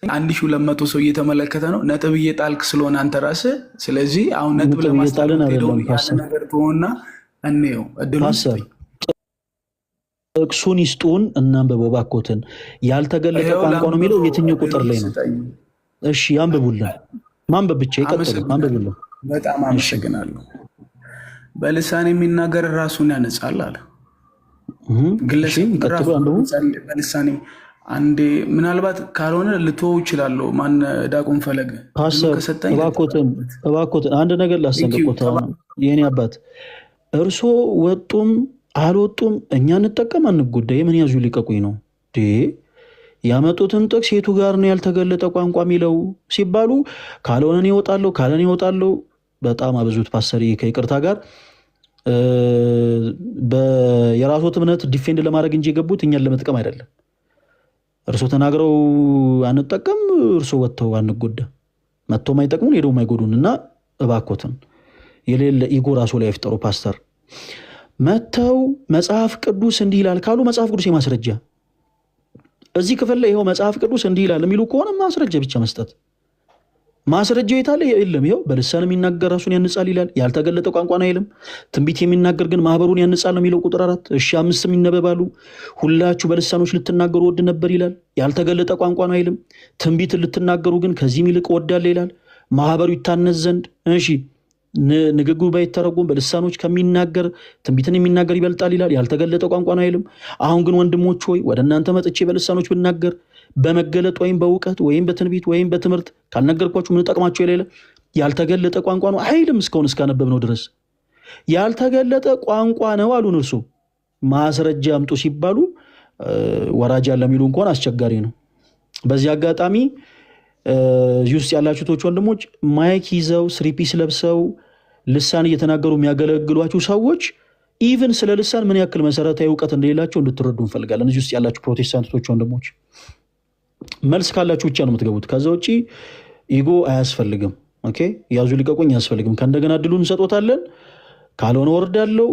1200 ሰው እየተመለከተ ነው። ነጥብ እየጣልክ ስለሆነ አንተ ራስህ። ስለዚህ አሁን ነጥብ ነጥብ እየጣልን ለማስጠናት አይደለም ሄደውን ያለ ፓስተር። ነገር ትሆንና እንየው እድሉን ፓስተር ስጠኝ። ጥቅሱን ይስጡን እናንብበው እባክዎትን። ያልተገለጠ ይኸው ቋንቋ ነው የሚለው ላንብበው፣ የትኛው ቁጥር እድሉን ላይ ነው? ስጠኝ። እሺ አንብቡልን። ማንበብ ብቻ ይቀጥሉ፣ አመሰግናለሁ። አንብቡልን። በጣም እሺ አመሰግናለሁ። በልሳን የሚናገር ራሱን ያነጻል አለ። እሺ ግለሰብ ይቀጥሉ፣ ራሱ አንብቡ። በልሳኔ አንዴ ምናልባት ካልሆነ ልትወው ይችላለሁ። ማን ዳቁም ፈለገ እድሉን ፓስተር ከሰጠኝ እባክዎትን አንድ ነገር ላስጠንቅቆት። አሁን የኔ አባት እርሶ ወጡም አልወጡም እኛ እንጠቀም አንጎዳ። የምን ያዙ ሊቀቁኝ ነው ያመጡትን ጥቅስ የቱ ጋር ነው ያልተገለጠ ቋንቋ የሚለው ሲባሉ ካልሆነን ይወጣለሁ ካለን ይወጣለሁ። በጣም አብዙት ፓስተር፣ ከይቅርታ ጋር የራስዎት እምነት ዲፌንድ ለማድረግ እንጂ የገቡት እኛን ለመጥቀም አይደለም። እርሶ ተናግረው አንጠቀም፣ እርሶ ወጥተው አንጎዳ። መጥቶም አይጠቅሙን ሄደውም አይጎዱን እና እባክዎትን የሌለ ኢጎ ራሱ ላይ አይፍጠሩ ፓስተር። መጥተው መጽሐፍ ቅዱስ እንዲህ ይላል ካሉ መጽሐፍ ቅዱስ የማስረጃ እዚህ ክፍል ላይ ይኸው መጽሐፍ ቅዱስ እንዲህ ይላል የሚሉ ከሆነ ማስረጃ ብቻ መስጠት። ማስረጃው የታለ? የለም። ይኸው በልሳን የሚናገር ራሱን ያንጻል ይላል። ያልተገለጠ ቋንቋ ነው አይልም። ትንቢት የሚናገር ግን ማህበሩን ያንጻል ነው የሚለው ቁጥር 4። እሺ 5 ይነበባሉ። ሁላችሁ በልሳኖች ልትናገሩ ወድ ነበር ይላል። ያልተገለጠ ቋንቋ ነው አይልም። ትንቢትን ልትናገሩ ግን ከዚህም ይልቅ ወዳለ ይላል። ማህበሩ ይታነጽ ዘንድ እሺ ንግግሩ ባይተረጎም በልሳኖች ከሚናገር ትንቢትን የሚናገር ይበልጣል ይላል። ያልተገለጠ ቋንቋ ነው አይልም። አሁን ግን ወንድሞች ሆይ ወደ እናንተ መጥቼ በልሳኖች ብናገር በመገለጥ ወይም በእውቀት ወይም በትንቢት ወይም በትምህርት ካልነገርኳችሁ ምን ጠቅማችሁ? የሌለ ያልተገለጠ ቋንቋ ነው አይልም። እስካሁን እስካነበብነው ድረስ ያልተገለጠ ቋንቋ ነው አሉን። እርሱ ማስረጃ አምጡ ሲባሉ ወራጅ ያለ የሚሉ እንኳን አስቸጋሪ ነው። በዚህ አጋጣሚ እዚህ ውስጥ ያላችሁቶች ወንድሞች ማይክ ይዘው ስሪፒስ ለብሰው ልሳን እየተናገሩ የሚያገለግሏችሁ ሰዎች ኢቭን ስለ ልሳን ምን ያክል መሰረታዊ እውቀት እንደሌላቸው እንድትረዱ እንፈልጋለን። እዚህ ውስጥ ያላችሁ ፕሮቴስታንቶች ወንድሞች መልስ ካላችሁ ብቻ ነው የምትገቡት። ከዛ ውጭ ኢጎ አያስፈልግም። ኦኬ ያዙ ሊቀቁኝ አያስፈልግም። ከእንደገና ድሉን እንሰጦታለን። ካልሆነ ወርዳለው፣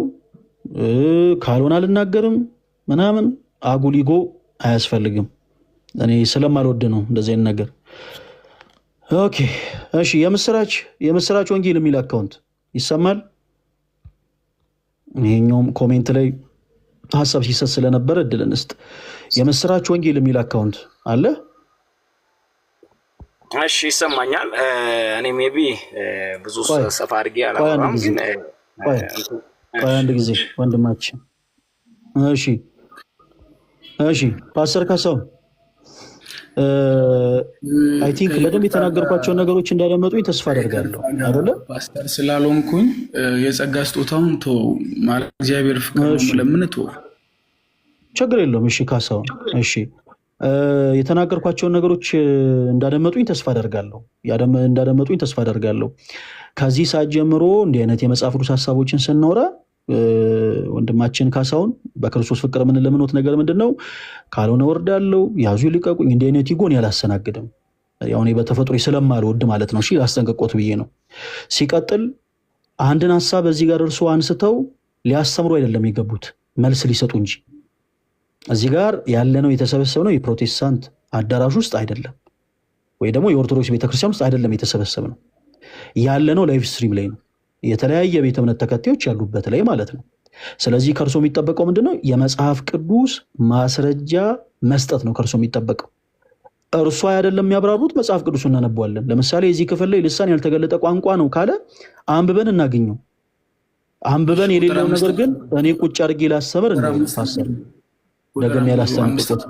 ካልሆነ አልናገርም ምናምን አጉል ኢጎ አያስፈልግም። እኔ ስለማልወድ ነው እንደዚህ አይነት ነገር። ኦኬ እሺ የምስራች ወንጌል የሚል አካውንት ይሰማል። ይሄኛውም ኮሜንት ላይ ሀሳብ ሲሰጥ ስለነበረ እድል እንስጥ። የምስራች ወንጌል የሚል አካውንት አለ። እሺ ይሰማኛል። እኔ ሜቢ ብዙ ሰፋ አድርጌ አላወራም፣ ግን አንድ ጊዜ ወንድማችን። እሺ ፓስተር ካሳሁን አይ ቲንክ በደንብ የተናገርኳቸውን ነገሮች እንዳደመጡኝ ተስፋ አደርጋለሁ። አይደለ ፓስተር ስላልሆንኩኝ የጸጋ ስጦታውን ቶ ማለት እግዚአብሔር ፍቅር ነው ለምን ቶ ችግር የለውም። እሺ ካሳሁን፣ እሺ የተናገርኳቸውን ነገሮች እንዳደመጡኝ ተስፋ አደርጋለሁ። ከዚህ ሰዓት ጀምሮ እንዲህ አይነት የመጽሐፍ ቅዱስ ሀሳቦችን ስናወራ ወንድማችን ካሳሁን በክርስቶስ ፍቅር የምንለምኖት ነገር ምንድን ነው? ካልሆነ ወርዳለው፣ ያዙ ይልቀቁኝ፣ እንዲህ አይነት ይጎን ያላስተናግድም። ያው እኔ በተፈጥሮ ስለማልወድ ማለት ነው። እሺ ላስጠንቅቆት ብዬ ነው። ሲቀጥል አንድን ሀሳብ እዚህ ጋር እርሶ አንስተው ሊያስተምሩ አይደለም የገቡት መልስ ሊሰጡ እንጂ። እዚህ ጋር ያለነው የተሰበሰብነው የፕሮቴስታንት አዳራሽ ውስጥ አይደለም፣ ወይ ደግሞ የኦርቶዶክስ ቤተክርስቲያን ውስጥ አይደለም የተሰበሰብነው። ያለነው ላይቭ ስትሪም ላይ ነው፣ የተለያየ ቤተ እምነት ተከታዮች ያሉበት ላይ ማለት ነው። ስለዚህ ከእርሶ የሚጠበቀው ምንድነው? የመጽሐፍ ቅዱስ ማስረጃ መስጠት ነው ከእርሶ የሚጠበቀው። እርሶ አይደለም የሚያብራሩት፣ መጽሐፍ ቅዱስ እናነባዋለን። ለምሳሌ እዚህ ክፍል ላይ ልሳን ያልተገለጠ ቋንቋ ነው ካለ አንብበን እናገኘው። አንብበን የሌለው ነገር ግን እኔ ቁጭ አድርጌ ላስተምር እንደሚፋሰር ደግም ያላስተምርበት።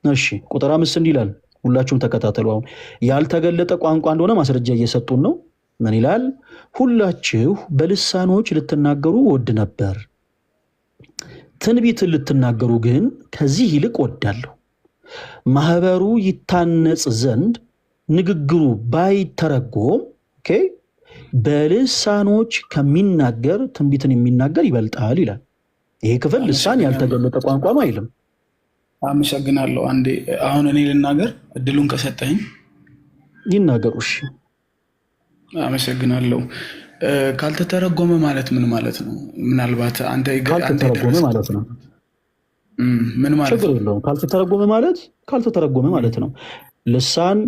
እሺ ቁጥር 5 እንዲህ ይላል። ሁላችሁም ተከታተሉ። አሁን ያልተገለጠ ቋንቋ እንደሆነ ማስረጃ እየሰጡን ነው። ምን ይላል? ሁላችሁ በልሳኖች ልትናገሩ ወድ ነበር፣ ትንቢትን ልትናገሩ ግን ከዚህ ይልቅ ወዳለሁ። ማህበሩ ይታነጽ ዘንድ ንግግሩ ባይተረጎም በልሳኖች ከሚናገር ትንቢትን የሚናገር ይበልጣል ይላል። ይሄ ክፍል ልሳን ያልተገለጠ ቋንቋ ነው አይልም። አመሰግናለሁ። አንዴ አሁን እኔ ልናገር እድሉን ከሰጠኝ። ይናገሩ። እሺ አመሰግናለሁ። ካልተተረጎመ ማለት ምን ማለት ነው? ምናልባት አንተ ካልተተረጎመ ማለት ነው። ምን ማለት ችግር የለውም። ካልተተረጎመ ማለት ነው። ልሳን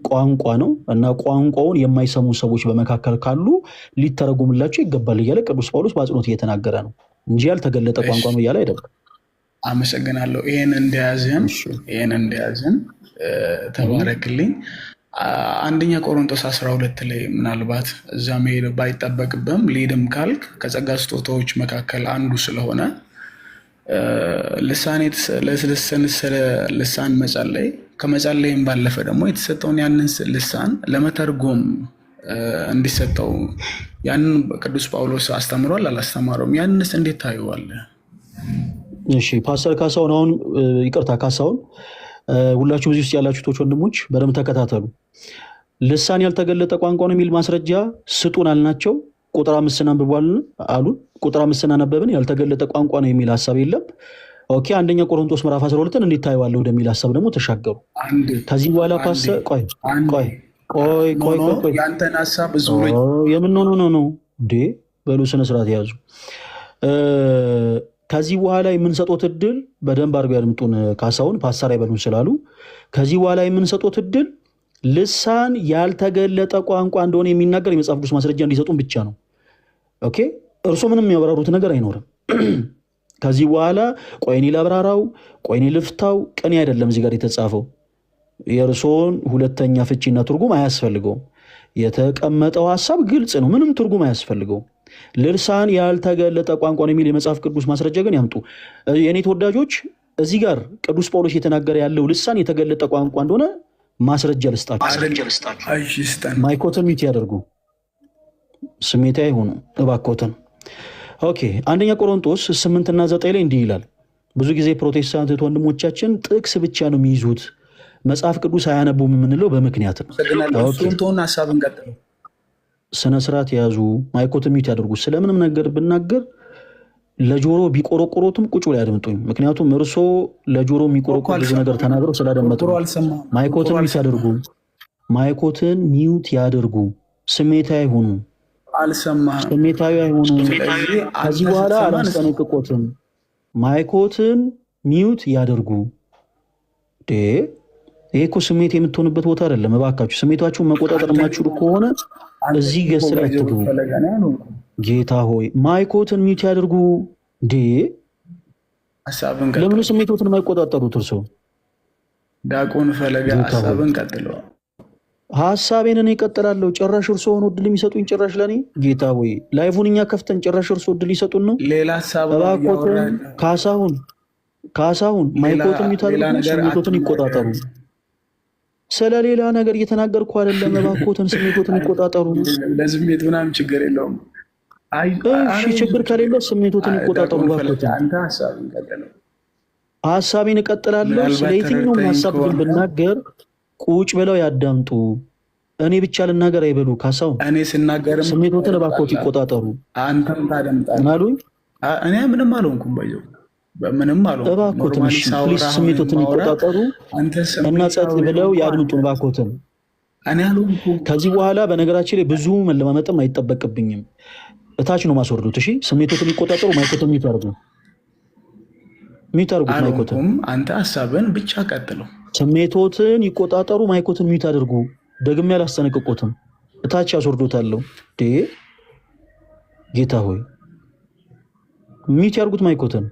ቋንቋ ነው እና ቋንቋውን የማይሰሙ ሰዎች በመካከል ካሉ ሊተረጉምላቸው ይገባል እያለ ቅዱስ ጳውሎስ በአጽንኦት እየተናገረ ነው እንጂ ያልተገለጠ ቋንቋ ነው እያለ አይደለም። አመሰግናለሁ። ይህን እንደያዝን ተባረክልኝ። አንደኛ ቆሮንቶስ 12 ላይ ምናልባት እዛ መሄድ ባይጠበቅብም ሊድም ካልክ ከጸጋ ስጦታዎች መካከል አንዱ ስለሆነ ልሳን መጸለይ ከመጸለይም ባለፈ ደግሞ የተሰጠውን ያንን ልሳን ለመተርጎም እንዲሰጠው ያንን ቅዱስ ጳውሎስ አስተምሯል አላስተማረውም? ያንንስ እንዴት ታየዋለህ? እሺ ፓስተር ካሳሁን፣ አሁን ይቅርታ ካሳሁን፣ ሁላችሁም እዚህ ውስጥ ያላችሁት ወንድሞች በደንብ ተከታተሉ። ልሳን ያልተገለጠ ቋንቋ ነው የሚል ማስረጃ ስጡን አልናቸው። ቁጥር 5 አንብቧል አሉን። ቁጥር 5 አነበብን። ያልተገለጠ ቋንቋ ነው የሚል ሀሳብ የለም። ኦኬ፣ አንደኛ ቆሮንቶስ ምዕራፍ 12 እንዴት ታየዋለህ ወደሚል ሀሳብ ደግሞ ተሻገሩ። ከዚህ በኋላ ፓስተር ቆይ ያንተን ሀሳብ ብዙ የምን ነው እንዴ በሉ ስነ ስርዓት ያዙ። ከዚህ በኋላ የምንሰጡት እድል በደንብ አድርገው ያድምጡን። ካሳሁን ፓስተር አይበሉን ስላሉ ከዚህ በኋላ የምንሰጡት እድል ልሳን ያልተገለጠ ቋንቋ እንደሆነ የሚናገር የመጽሐፍ ቅዱስ ማስረጃ እንዲሰጡን ብቻ ነው። ኦኬ፣ እርሱ ምንም የሚያብራሩት ነገር አይኖርም። ከዚህ በኋላ ቆይኔ ላብራራው፣ ቆይኔ ልፍታው ቅኔ አይደለም እዚህ ጋር የተጻፈው። የእርሶን ሁለተኛ ፍቺና ትርጉም አያስፈልገውም። የተቀመጠው ሀሳብ ግልጽ ነው። ምንም ትርጉም አያስፈልገውም። ልሳን ያልተገለጠ ቋንቋ ነው የሚል የመጽሐፍ ቅዱስ ማስረጃ ግን ያምጡ። የእኔ ተወዳጆች፣ እዚህ ጋር ቅዱስ ጳውሎስ እየተናገረ ያለው ልሳን የተገለጠ ቋንቋ እንደሆነ ማስረጃ ልስጣችሁ። ማይኮትን ሚት ያደርጉ፣ ስሜታዊ ሆኑ እባኮትን። ኦኬ፣ አንደኛ ቆሮንቶስ 8 እና 9 ላይ እንዲህ ይላል። ብዙ ጊዜ ፕሮቴስታንት ወንድሞቻችን ጥቅስ ብቻ ነው የሚይዙት፣ መጽሐፍ ቅዱስ አያነቡም የምንለው በምክንያት ነው። ስነ ስርዓት የያዙ ማይኮትን ሚት ያደርጉ። ስለምንም ነገር ብናገር ለጆሮ ቢቆረቆሮትም ቁጭ ላይ ያደምጡኝ። ምክንያቱም እርሶ ለጆሮ የሚቆረቆር ብዙ ነገር ተናግረው ስላደመጡ። ማይኮትን ሚት ያደርጉ፣ ማይኮትን ሚውት ያደርጉ። ስሜታዊ ሆኑ፣ ስሜታዊ አይሆኑ። ከዚህ በኋላ አላስጠነቅቆትም። ማይኮትን ሚውት ያደርጉ። ይሄ እኮ ስሜት የምትሆንበት ቦታ አይደለም። እባካችሁ ስሜታችሁን መቆጣጠር የማትችሉ ከሆነ እዚህ ገስ ላይ አትግቡ። ጌታ ሆይ ማይኮትን ሚውት ያደርጉ። ለምን ስሜቶትን የማይቆጣጠሩት እርሶ? ዲያቆን ፈለገ ሀሳብን ቀጥለው። ሀሳቤን እኔ እቀጥላለሁ። ጭራሽ እርሶ ሆኖ እድል የሚሰጡኝ ጭራሽ ለእኔ። ጌታ ሆይ ላይፉን እኛ ከፍተን ጭራሽ እርሶ እድል ሊሰጡን ነው። እባክዎትን ካሳሁን ማይኮትን ሚውት አድርጉ፣ ስሜቶትን ይቆጣጠሩ። ስለ ሌላ ነገር እየተናገርኩ አይደለም። እባክዎትን ስሜቶትን ይቆጣጠሩ። ለስሜት ምናምን ችግር የለውም። እሺ ችግር ከሌለ ስሜቶትን ይቆጣጠሩ። እባክዎትን ሀሳቤን እቀጥላለሁ። ስለ የትኛውም ሀሳብ ግን ብናገር ቁጭ ብለው ያዳምጡ። እኔ ብቻ ልናገር አይበሉ። ካሳሁን እኔ ስናገርም ስሜቶትን እባክዎት ይቆጣጠሩ። አንተም ታደምጣለህ አሉኝ። እኔ ምንም አልሆንኩም። ምንም እባክዎትን ፕሊስ ስሜቶትን ይቆጣጠሩ እና ጸጥ ብለው ያድምጡን እባክዎትን። ከዚህ በኋላ በነገራችን ላይ ብዙ መለማመጥም አይጠበቅብኝም። እታች ነው ማስወርዱት። እሺ ስሜቶትን ይቆጣጠሩ። ማይኮትን ሚውት አድርጉ። ሚውት አድርጉት ማይኮትን። አንተ ሀሳብን ብቻ ቀጥለው። ስሜቶትን ይቆጣጠሩ። ማይኮትን ሚውት አድርጉ። ደግሜ አላስጠነቅቆትም። እታች ያስወርዶታለሁ። ጌታ ሆይ ሚውት ያድርጉት ማይኮትን።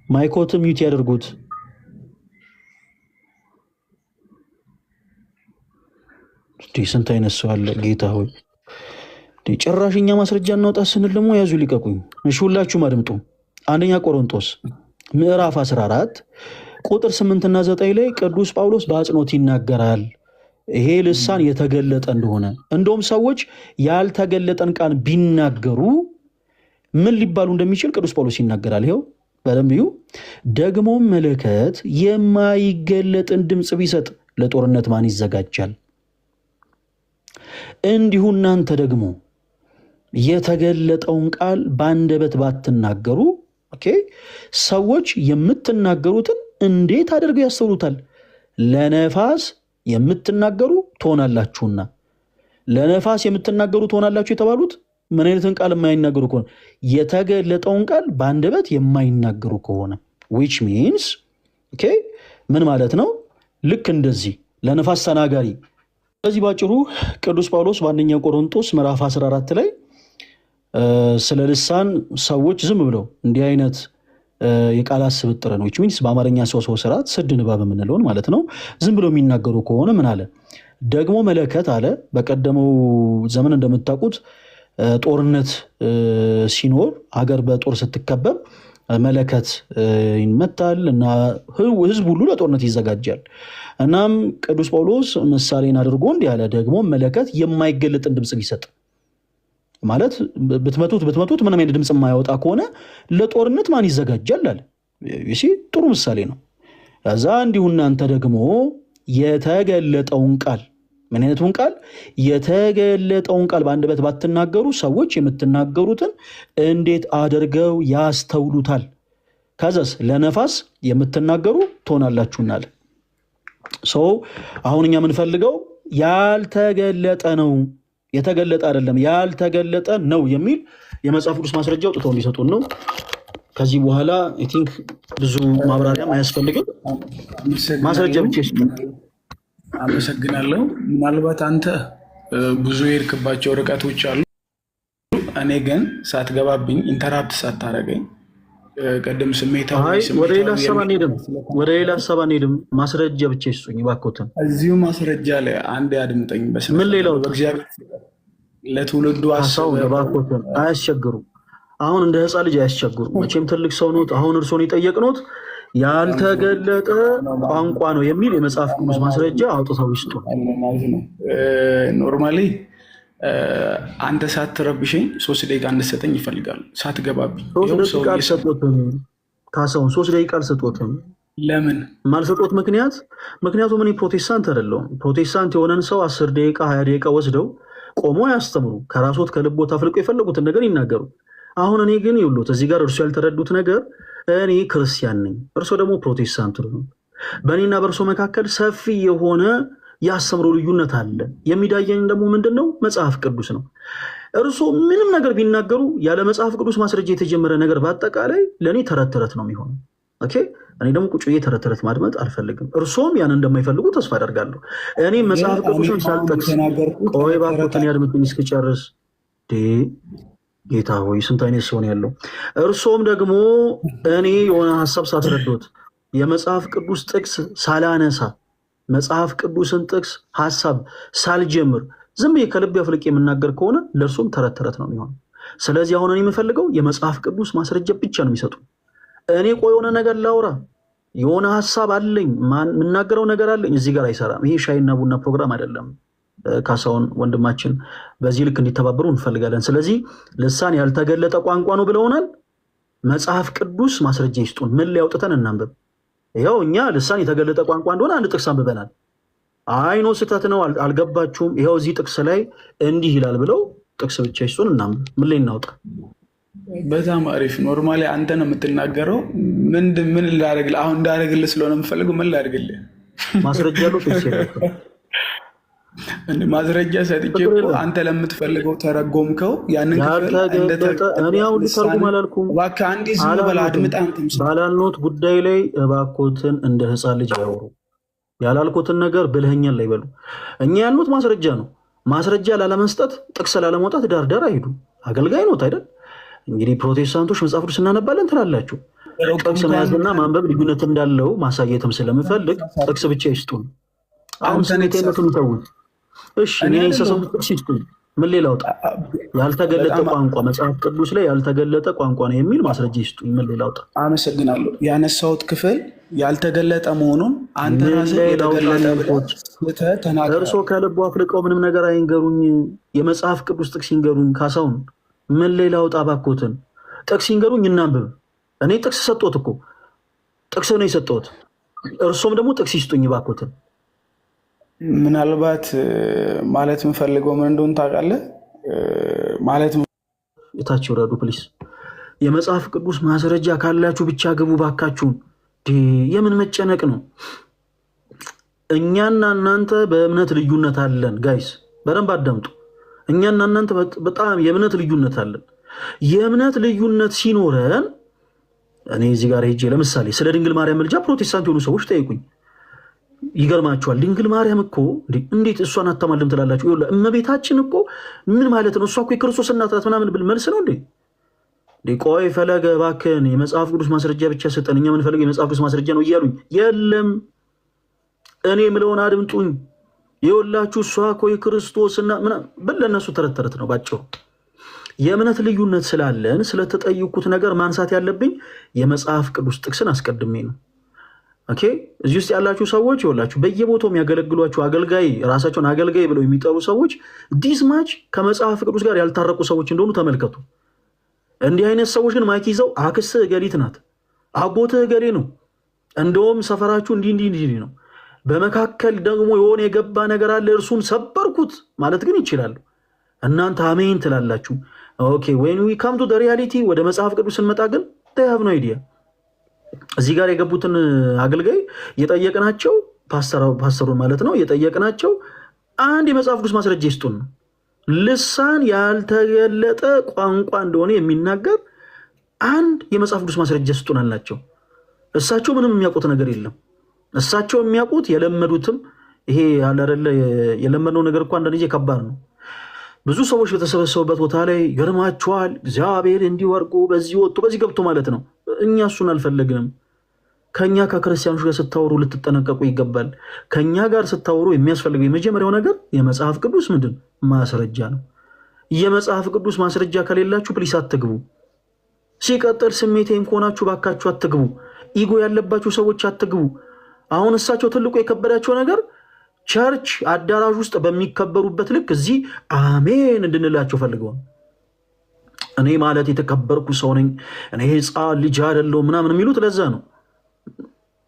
ማይኮትን ሚውት ያደርጉት። ስንት አይነት ሰው አለ ጌታ ሆይ። ጭራሽ እኛ ማስረጃ እናውጣ ስንል ደግሞ ያዙ ሊቀቁኝ። እሺ ሁላችሁም አድምጡ። አንደኛ ቆሮንቶስ ምዕራፍ 14 ቁጥር 8 እና 9 ላይ ቅዱስ ጳውሎስ በአጽንኦት ይናገራል ይሄ ልሳን የተገለጠ እንደሆነ። እንደውም ሰዎች ያልተገለጠን ቃል ቢናገሩ ምን ሊባሉ እንደሚችል ቅዱስ ጳውሎስ ይናገራል። ይኸው በደንብ እዩ። ደግሞ መለከት የማይገለጥን ድምፅ ቢሰጥ ለጦርነት ማን ይዘጋጃል? እንዲሁ እናንተ ደግሞ የተገለጠውን ቃል በአንደበት ባትናገሩ፣ ሰዎች የምትናገሩትን እንዴት አድርገው ያስተውሉታል? ለነፋስ የምትናገሩ ትሆናላችሁና። ለነፋስ የምትናገሩ ትሆናላችሁ የተባሉት ምን አይነትን ቃል የማይናገሩ ከሆነ የተገለጠውን ቃል በአንደበት የማይናገሩ ከሆነ which means ኦኬ ምን ማለት ነው? ልክ እንደዚህ ለነፋስ ተናጋሪ። ስለዚህ ባጭሩ ቅዱስ ጳውሎስ በአንደኛ ቆሮንቶስ ምዕራፍ 14 ላይ ስለ ልሳን ሰዎች ዝም ብለው እንዲህ አይነት የቃላት ስብጥር ነው which means በአማርኛ ሰው ስርዓት ስድ ንባብ የምንለውን ማለት ነው ዝም ብለው የሚናገሩ ከሆነ ምን አለ? ደግሞ መለከት አለ። በቀደመው ዘመን እንደምታውቁት ጦርነት ሲኖር ሀገር በጦር ስትከበብ መለከት ይመታል እና ህዝብ ሁሉ ለጦርነት ይዘጋጃል። እናም ቅዱስ ጳውሎስ ምሳሌን አድርጎ እንዲህ አለ፣ ደግሞ መለከት የማይገለጥን ድምፅ ቢሰጥ ማለት ብትመቱት ምንም አይነት ድምፅ የማያወጣ ከሆነ ለጦርነት ማን ይዘጋጃል አለ። እሺ ጥሩ ምሳሌ ነው። ከዛ እንዲሁ እናንተ ደግሞ የተገለጠውን ቃል ምን አይነቱን ቃል? የተገለጠውን ቃል በአንደበት ባትናገሩ ሰዎች የምትናገሩትን እንዴት አድርገው ያስተውሉታል? ከዛስ ለነፋስ የምትናገሩ ትሆናላችሁናል። ሰው አሁን እኛ የምንፈልገው ያልተገለጠ ነው፣ የተገለጠ አይደለም ያልተገለጠ ነው የሚል የመጽሐፍ ቅዱስ ማስረጃ አውጥተው እንዲሰጡን ነው። ከዚህ በኋላ አይ ቲንክ ብዙ ማብራሪያም አያስፈልግም። ማስረጃ ብቻ አመሰግናለሁ። ምናልባት አንተ ብዙ የሄድክባቸው ርቀቶች አሉ። እኔ ግን ሳትገባብኝ ኢንተራፕት ሳታረገኝ ቀደም ወደ ሌላ ሀሳብ አንሄድም። ማስረጃ ብቻ ይስጡኝ እባክዎትን። እዚሁ ማስረጃ ላይ አንድ አድምጠኝ። ምን ሌላው በእግዚአብሔር ለትውልዱ ሀሳብ እባክዎትን አያስቸግሩ። አሁን እንደ ህፃን ልጅ አያስቸግሩ። መቼም ትልቅ ሰው ኖት። አሁን እርሶን የጠየቅኖት ያልተገለጠ ቋንቋ ነው የሚል የመጽሐፍ ቅዱስ ማስረጃ አውጥተው ይስጡ። ኖርማሊ አንተ ሳትረብሸኝ 3 ደቂቃ እንድትሰጠኝ ይፈልጋሉ። ሳትገባብኝ 3 ደቂቃ አልሰጦትም። ካሳሁን 3 ደቂቃ አልሰጦትም። ለምን ማልሰጦት? ምክንያቱም እኔ ፕሮቴስታንት አይደለሁም። ፕሮቴስታንት የሆነን ሰው 10 ደቂቃ 20 ደቂቃ ወስደው ቆሞ ያስተምሩ። ከራሶት ከልቦት አፍልቆ የፈለጉትን ነገር ይናገሩ። አሁን እኔ ግን ይሉት እዚህ ጋር እርሱ ያልተረዱት ነገር እኔ ክርስቲያን ነኝ፣ እርሶ ደግሞ ፕሮቴስታንት ነው። በእኔና በእርሶ መካከል ሰፊ የሆነ የአስተምሮ ልዩነት አለ። የሚዳየኝ ደግሞ ምንድን ነው? መጽሐፍ ቅዱስ ነው። እርሶ ምንም ነገር ቢናገሩ ያለ መጽሐፍ ቅዱስ ማስረጃ የተጀመረ ነገር በአጠቃላይ ለእኔ ተረት ተረት ነው የሚሆነው። ኦኬ፣ እኔ ደግሞ ቁጭ ብዬ ተረት ተረት ማድመጥ አልፈልግም። እርሶም ያን እንደማይፈልጉ ተስፋ አደርጋለሁ። እኔ መጽሐፍ ቅዱስን ሳልጠቅስ ቆይ እባክዎትን ያድምጡኝ እስክጨርስ። ጌታ ሆይ ስንት አይነት ሰው ነው ያለው። እርሶም ደግሞ እኔ የሆነ ሀሳብ ሳትረዶት የመጽሐፍ ቅዱስ ጥቅስ ሳላነሳ መጽሐፍ ቅዱስን ጥቅስ ሀሳብ ሳልጀምር ዝም ብዬ ከልብ አፍልቄ የምናገር ከሆነ ለእርሶም ተረት ተረት ነው የሚሆነው። ስለዚህ አሁን እኔ የምፈልገው የመጽሐፍ ቅዱስ ማስረጃ ብቻ ነው የሚሰጡ። እኔ ቆይ የሆነ ነገር ላውራ፣ የሆነ ሀሳብ አለኝ፣ የምናገረው ነገር አለኝ፣ እዚህ ጋር አይሰራም። ይሄ ሻይና ቡና ፕሮግራም አይደለም። ካሳሁን ወንድማችን በዚህ ልክ እንዲተባበሩ እንፈልጋለን። ስለዚህ ልሳን ያልተገለጠ ቋንቋ ነው ብለውናል። መጽሐፍ ቅዱስ ማስረጃ ይስጡን። ምን ላይ አውጥተን እናንብብ? ይኸው እኛ ልሳን የተገለጠ ቋንቋ እንደሆነ አንድ ጥቅስ አንብበናል። አይኖ ስህተት ነው አልገባችሁም፣ ይኸው እዚህ ጥቅስ ላይ እንዲህ ይላል ብለው ጥቅስ ብቻ ይስጡን እናንብብ። ምን ላይ እናውጣ? በጣም አሪፍ። ኖርማሊ አንተ ነው የምትናገረው። ምን ላደርግልህ? አሁን እንዳደርግልህ ስለሆነ የምፈልገው ምን ላደርግልህ? ማስረጃ ያለው ማስረጃ ሰጥቼ አንተ ለምትፈልገው ተረጎምከው። ያንን ተርጉም አላልኩም። ባላልኖት ጉዳይ ላይ እባኮትን እንደ ህፃን ልጅ አያወሩ። ያላልኩትን ነገር ብልህኛን ላይ በሉ። እኛ ያልኑት ማስረጃ ነው። ማስረጃ ላለመስጠት ጥቅስ ላለመውጣት ዳርዳር አይሄዱ። አገልጋይ ኖት አይደል? እንግዲህ ፕሮቴስታንቶች መጽሐፍ ቅዱስ እናነባለን ትላላችሁ። ጥቅስ መያዝና ማንበብ ልዩነት እንዳለው ማሳየትም ስለምፈልግ ጥቅስ ብቻ ይስጡን። አሁን ስሜቴነቱን ይተውት። እሺ እኔ ሰሰው ጥቅስ ይስጡኝ። ምን ሌላ አውጣ? ያልተገለጠ ቋንቋ መጽሐፍ ቅዱስ ላይ ያልተገለጠ ቋንቋ ነው የሚል ማስረጃ ይስጡኝ። ምን ሌላ አውጣ? አመሰግናለሁ። ያነሳሁት ክፍል ያልተገለጠ መሆኑን አንተ ራስህ የተገለጠ እርሶ ከልቦ አፍልቀው ምንም ነገር አይንገሩኝ። የመጽሐፍ ቅዱስ ጥቅስ ይንገሩኝ። ካሳሁን ምን ሌላ አውጣ? ባኮትን ጥቅስ ይንገሩኝ እናንብብ። እኔ ጥቅስ ሰጠሁት እኮ ጥቅስ ነው የሰጠሁት። እርሶም ደግሞ ጥቅስ ይስጡኝ ባኮትን። ምናልባት ማለት የምፈልገው ምን እንደሆነ ታውቃለህ? ማለት የታች ወረዱ ፕሊስ። የመጽሐፍ ቅዱስ ማስረጃ ካላችሁ ብቻ ግቡ ባካችሁን። የምን መጨነቅ ነው? እኛና እናንተ በእምነት ልዩነት አለን ጋይስ፣ በደንብ አዳምጡ። እኛና እናንተ በጣም የእምነት ልዩነት አለን። የእምነት ልዩነት ሲኖረን እኔ እዚህ ጋር ሄጄ ለምሳሌ ስለ ድንግል ማርያም ምልጃ ፕሮቴስታንት የሆኑ ሰዎች ጠይቁኝ፣ ይገርማቸዋል። ድንግል ማርያም እኮ እንዴት እሷን አታማልም ትላላችሁ? እመቤታችን እኮ ምን ማለት ነው? እሷ እኮ የክርስቶስ እናት ናት ምናምን ብል መልስ ነው እንዴ? ቆይ ፈለገ እባክህን የመጽሐፍ ቅዱስ ማስረጃ ብቻ ስጠን፣ እኛ የምንፈልገው የመጽሐፍ ቅዱስ ማስረጃ ነው እያሉኝ፣ የለም እኔ ምለውን አድምጡኝ። የወላችሁ እሷ እኮ የክርስቶስና ብል ለእነሱ ተረት ተረት ነው ባጭሩ። የእምነት ልዩነት ስላለን ስለተጠየኩት ነገር ማንሳት ያለብኝ የመጽሐፍ ቅዱስ ጥቅስን አስቀድሜ ነው። ኦኬ እዚህ ውስጥ ያላችሁ ሰዎች ይወላችሁ በየቦታው የሚያገለግሏችሁ አገልጋይ ራሳቸውን አገልጋይ ብለው የሚጠሩ ሰዎች ዲስማች ከመጽሐፍ ቅዱስ ጋር ያልታረቁ ሰዎች እንደሆኑ ተመልከቱ። እንዲህ አይነት ሰዎች ግን ማይክ ይዘው አክስትህ ገሊት ናት፣ አጎትህ ገሌ ነው፣ እንደውም ሰፈራችሁ እንዲህ ነው፣ በመካከል ደግሞ የሆነ የገባ ነገር አለ እርሱን ሰበርኩት ማለት ግን ይችላሉ። እናንተ አሜን ትላላችሁ። ኦኬ when we come to the reality ወደ መጽሐፍ ቅዱስ ስንመጣ ግን they have no idea። እዚህ ጋር የገቡትን አገልጋይ የጠየቅናቸው ፓስተሩን ማለት ነው የጠየቅናቸው አንድ የመጽሐፍ ቅዱስ ማስረጃ ይስጡን ነው። ልሳን ያልተገለጠ ቋንቋ እንደሆነ የሚናገር አንድ የመጽሐፍ ቅዱስ ማስረጃ ይስጡን አልናቸው። እሳቸው ምንም የሚያውቁት ነገር የለም። እሳቸው የሚያውቁት የለመዱትም ይሄ ያለ አይደለ የለመደው ነገር እንኳን አንድ ጊዜ ከባድ ነው። ብዙ ሰዎች በተሰበሰቡበት ቦታ ላይ ገርማቸዋል። እግዚአብሔር እንዲወርቁ በዚህ ወጥቶ በዚህ ገብቶ ማለት ነው። እኛ እሱን አልፈለግንም። ከኛ ከክርስቲያኖች ጋር ስታወሩ ልትጠነቀቁ ይገባል። ከኛ ጋር ስታወሩ የሚያስፈልገው የመጀመሪያው ነገር የመጽሐፍ ቅዱስ ምንድን ማስረጃ ነው። የመጽሐፍ ቅዱስ ማስረጃ ከሌላችሁ ፕሊስ አትግቡ። ሲቀጥል ስሜቴን ከሆናችሁ ባካችሁ አትግቡ። ኢጎ ያለባችሁ ሰዎች አትግቡ። አሁን እሳቸው ትልቁ የከበዳቸው ነገር ቸርች አዳራሽ ውስጥ በሚከበሩበት ልክ እዚህ አሜን እንድንላቸው ፈልገው እኔ ማለት የተከበርኩ ሰው ነኝ እኔ ሕፃን ልጅ አይደለሁ ምናምን የሚሉት ለዛ ነው።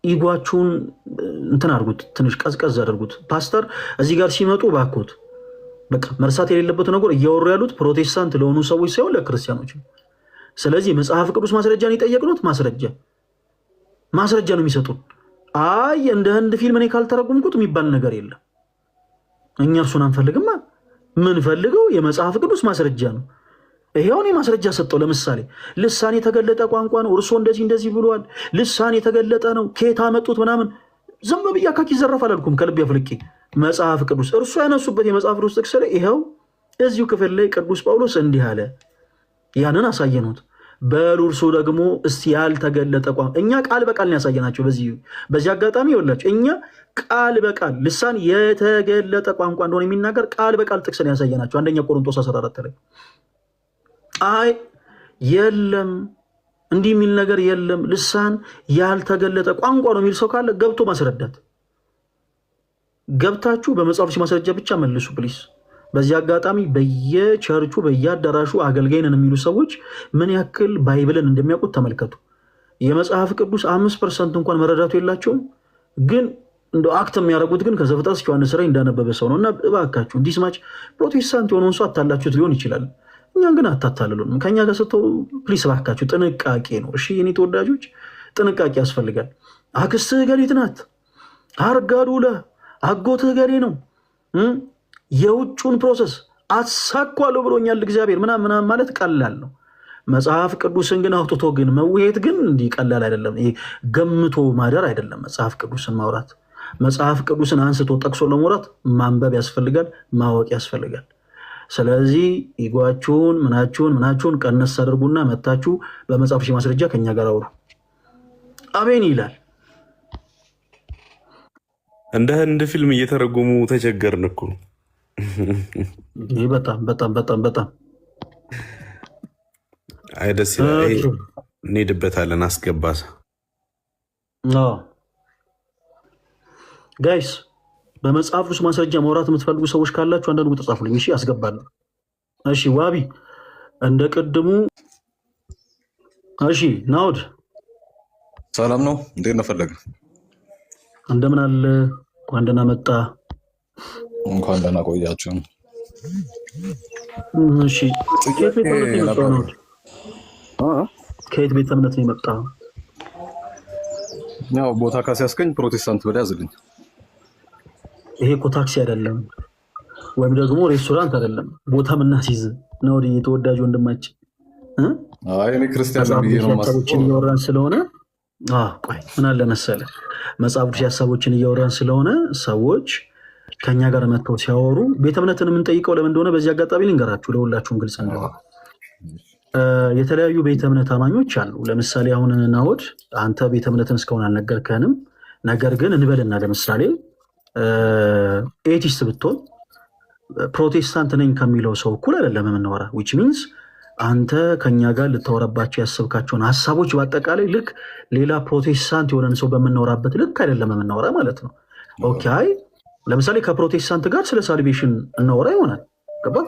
ኢጓችሁን እንትን አድርጉት፣ ትንሽ ቀዝቀዝ አድርጉት። ፓስተር እዚህ ጋር ሲመጡ ባኮት በቃ መርሳት የሌለበት ነገር እያወሩ ያሉት ፕሮቴስታንት ለሆኑ ሰዎች ሳይሆን ለክርስቲያኖች ነው። ስለዚህ መጽሐፍ ቅዱስ ማስረጃን የጠየቅኑት ማስረጃ ነው የሚሰጡን። አይ እንደ ህንድ ፊልም እኔ ካልተረጉምኩት የሚባል ነገር የለም። እኛ እርሱን አንፈልግማ። ምን ፈልገው የመጽሐፍ ቅዱስ ማስረጃ ነው። ይሄውን ማስረጃ ሰጠው። ለምሳሌ ልሳን የተገለጠ ቋንቋ ነው፣ እርሱ እንደዚህ ብሏል፣ ልሳን የተገለጠ ነው፣ ከየት አመጡት ምናምን። ዝም ብዬ አካኪ ዘረፍ አላልኩም፣ ከልብ ያፍልቄ መጽሐፍ ቅዱስ እርሱ ያነሱበት የመጽሐፍ ቅዱስ ጥቅስ ላይ ይሄው እዚሁ ክፍል ላይ ቅዱስ ጳውሎስ እንዲህ አለ፣ ያንን አሳየኑት። በሉ እርሱ ደግሞ እስቲ ያልተገለጠ ቋንቋ እኛ ቃል በቃል ነው ያሳየናቸው። በዚህ አጋጣሚ ይኸውላችሁ እኛ ቃል በቃል ልሳን የተገለጠ ቋንቋ እንደሆነ የሚናገር ቃል በቃል ጥቅስ ነው ያሳየናቸው። አንደኛ ቆሮንቶስ 14 ላይ አይ የለም እንዲህ የሚል ነገር የለም ልሳን ያልተገለጠ ቋንቋ ነው የሚል ሰው ካለ ገብቶ ማስረዳት። ገብታችሁ በመጽሐፍ ማስረጃ ብቻ መልሱ ፕሊስ። በዚህ አጋጣሚ በየቸርቹ በየአዳራሹ አገልጋይ ነን የሚሉ ሰዎች ምን ያክል ባይብልን እንደሚያውቁት ተመልከቱ። የመጽሐፍ ቅዱስ 5% እንኳን መረዳቱ የላቸውም። ግን እንደ አክት የሚያደርጉት ግን ከዘፍጥረት እስከ ዮሐንስ ራዕይ እንዳነበበ ሰው ነው። እና እባካችሁ እንዲስማች ፕሮቴስታንት የሆነውን ሰው አታላችሁት ሊሆን ይችላል። እኛን ግን አታታልሉን። ከኛ ጋር ስትተው ፕሊስ እባካችሁ ጥንቃቄ ነው። እሺ የኔ ተወዳጆች ጥንቃቄ ያስፈልጋል። አክስትህ ገሊት ናት፣ አርጋዱለ አጎትህ ገሌ ነው። የውጩን ፕሮሰስ አሳኳለሁ ብሎኛል እግዚአብሔር ምናምን ማለት ቀላል ነው። መጽሐፍ ቅዱስን ግን አውጥቶ ግን መውሄት ግን እንዲህ ቀላል አይደለም። ይሄ ገምቶ ማደር አይደለም። መጽሐፍ ቅዱስን ማውራት መጽሐፍ ቅዱስን አንስቶ ጠቅሶ ለመውራት ማንበብ ያስፈልጋል፣ ማወቅ ያስፈልጋል። ስለዚህ ኢጓችሁን ምናችሁን ቀነስ አድርጉና መታችሁ በመጽሐፍ ማስረጃ ከኛ ጋር አውሩ። አሜን ይላል። እንደ ህንድ ፊልም እየተረጎሙ ተቸገርን እኮ። በጣም አይ ደስ ይላል። እንሄድበታለን። አስገባሳ ጋይስ በመጽሐፍ ውስጥ ማስረጃ ማውራት የምትፈልጉ ሰዎች ካላችሁ አንዳንድ ቁጥር ጻፉልኝ። እሺ አስገባለሁ። እሺ ዋቢ እንደ ቅድሙ። እሺ ናውድ ሰላም ነው። እንዴት ነው ፈለገ? እንደምን አለ? እንኳን ደህና መጣ። እንኳን ደህና ቆያችሁ። እሺ ከየት ቤተ እምነት ነው የመጣው? ከየት ቤተ እምነት ነው የመጣው? ያው ቦታ ካሲያስገኝ ፕሮቴስታንት ብለህ ያዝልኝ። ይሄ እኮ ታክሲ አይደለም። ወይም ደግሞ ሬስቶራንት አይደለም ቦታ ምናስይዝ ነው የተወዳጅ ወንድማችን አይ እኔ ክርስቲያን ነኝ ነው ሐሳቦችን እያወራን ስለሆነ ቆይ ምን አለ መሰለህ መጽሐፍ ቅዱስ ሐሳቦችን እያወራን ስለሆነ ሰዎች ከኛ ጋር መጥተው ሲያወሩ ቤተ እምነትን የምንጠይቀው ለምን እንደሆነ በዚህ አጋጣሚ ልንገራችሁ ለሁላችሁም ግልጽ እንዲሆን የተለያዩ ቤተ እምነት አማኞች አሉ ለምሳሌ አሁን ናውድ አንተ ቤተ እምነትን እስካሁን አልነገርከንም ነገር ግን እንበልና ለምሳሌ ኤቲስት ብትሆን ፕሮቴስታንት ነኝ ከሚለው ሰው እኩል አይደለም የምናወራ which means አንተ ከኛ ጋር ልታወራባቸው ያሰብካቸውን ሐሳቦች በአጠቃላይ ልክ ሌላ ፕሮቴስታንት የሆነን ሰው በምናወራበት ልክ አይደለም የምናወራ ማለት ነው ኦኬ ለምሳሌ ከፕሮቴስታንት ጋር ስለ ሳልቬሽን እናወራ ይሆናል ገባ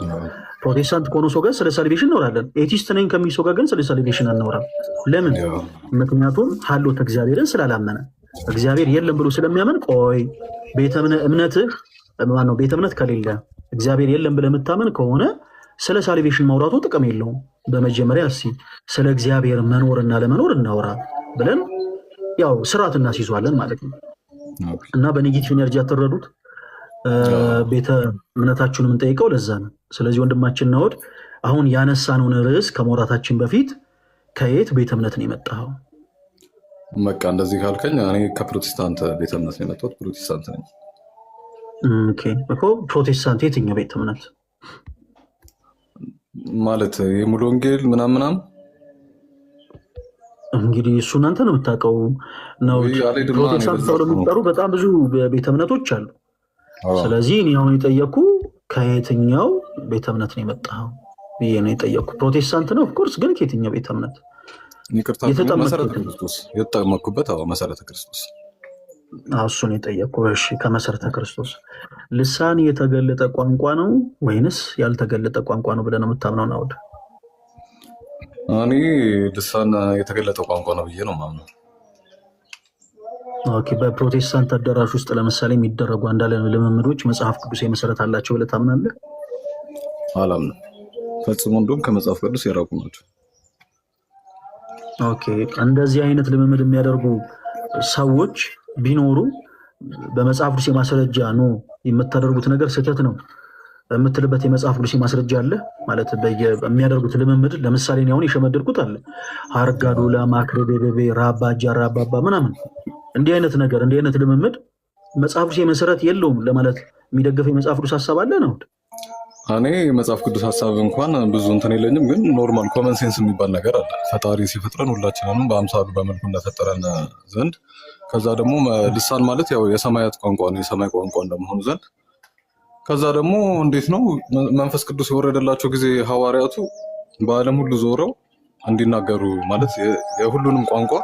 ፕሮቴስታንት ከሆነ ሰው ጋር ስለ ሳልቬሽን እናወራለን ኤቲስት ነኝ ከሚል ሰው ጋር ግን ስለ ሳልቬሽን አናወራም ለምን ምክንያቱም ሀሎተ እግዚአብሔርን ስላላመነ እግዚአብሔር የለም ብሎ ስለሚያምን ቆይ ቤተ እምነት ከሌለ እግዚአብሔር የለም ብለህ የምታመን ከሆነ ስለ ሳልቬሽን ማውራቱ ጥቅም የለውም በመጀመሪያ ስለ እግዚአብሔር መኖርና ለመኖር እናወራ ብለን ያው ስርዓት እናስይዟለን ማለት ነው እና በኔጌቲቭ ኤነርጂ አትረዱት ቤተ እምነታችሁን የምንጠይቀው ለዛ ነው ስለዚህ ወንድማችን ናውድ አሁን ያነሳነውን ርዕስ ከመውራታችን በፊት ከየት ቤተ እምነት ነው የመጣው በቃ እንደዚህ ካልከኝ እኔ ከፕሮቴስታንት ቤተ እምነት ነው የመጣሁት ፕሮቴስታንት ነኝ ኦኬ እኮ ፕሮቴስታንት የትኛው ቤተ እምነት ማለት የሙሉ ወንጌል ምናምን እንግዲህ እሱ እናንተ ነው የምታውቀው ነው ፕሮቴስታንት ተብለው የሚጠሩ በጣም ብዙ ቤተ እምነቶች አሉ ስለዚህ እኔ አሁን የጠየኩ ከየትኛው ቤተ እምነት ነው የመጣው ብዬ ነው የጠየኩ ፕሮቴስታንት ነው ኦፍኮርስ ግን ከየትኛው ቤተ እምነት የተጠመኩበት መሰረተ ክርስቶስ እሱን የጠየኩ እሺ ከመሰረተ ክርስቶስ ልሳን የተገለጠ ቋንቋ ነው ወይንስ ያልተገለጠ ቋንቋ ነው ብለህ ነው የምታምነው ናውድ እኔ ልሳን የተገለጠ ቋንቋ ነው ብዬ ነው የማምነው ኦኬ በፕሮቴስታንት አዳራሽ ውስጥ ለምሳሌ የሚደረጉ አንዳንድ ልምምዶች መጽሐፍ ቅዱስ የመሰረት አላቸው ብለህ ታምናለህ አላምንም ፈጽሞ እንደውም ከመጽሐፍ ቅዱስ የራቁ ናቸው ኦኬ እንደዚህ አይነት ልምምድ የሚያደርጉ ሰዎች ቢኖሩ በመጽሐፍ ቅዱስ ማስረጃ ነው የምታደርጉት ነገር ስህተት ነው የምትልበት የመጽሐፍ ቅዱስ ማስረጃ አለ ማለት በሚያደርጉት ልምምድ ለምሳሌ ነው አሁን የሸመደድኩት አለ አርጋዶላ ማክረቤቤ ራባጃ ራባባ ምናምን እንዲህ አይነት ነገር እንዲህ አይነት ልምምድ መጽሐፍ ቅዱስ መሰረት የለውም ለማለት የሚደገፍ የመጽሐፍ ቅዱስ ሐሳብ አለ ነው እኔ መጽሐፍ ቅዱስ ሐሳብ እንኳን ብዙ እንትን የለኝም ግን ኖርማል ኮመን ሴንስ የሚባል ነገር አለ ፈጣሪ ሲፈጥረን ሁላችንንም በአምሳሉ በመልኩ እንደፈጠረን ዘንድ ከዛ ደግሞ ልሳን ማለት ያው የሰማያት ቋንቋ ነው የሰማይ ቋንቋ እንደመሆኑ ዘንድ ከዛ ደግሞ እንዴት ነው መንፈስ ቅዱስ የወረደላቸው ጊዜ ሐዋርያቱ በዓለም ሁሉ ዞረው እንዲናገሩ ማለት የሁሉንም ቋንቋ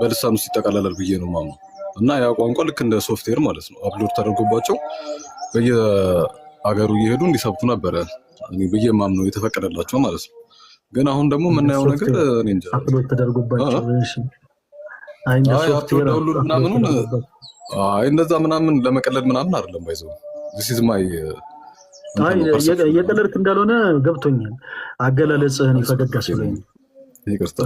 በልሳን ውስጥ ይጠቃለላል ብዬ ነው የማምነው እና ያ ቋንቋ ልክ እንደ ሶፍትዌር ማለት ነው አፕሎድ ተደርጎባቸው በየአገሩ እየሄዱ እንዲሰብኩ ነበረ ብዬ የማምነው የተፈቀደላቸው ማለት ነው ግን አሁን ደግሞ የምናየው ነገር እኔ እንጃ አፕሎድ ተደርጎባቸው እንደዛ ምናምን ለመቀለድ ምናምን አይደለም ባይዘው this is my የቀለድክ እንዳልሆነ ገብቶኛል አገላለጽህን ይፈገጋስ ብለኝ ይቅርታ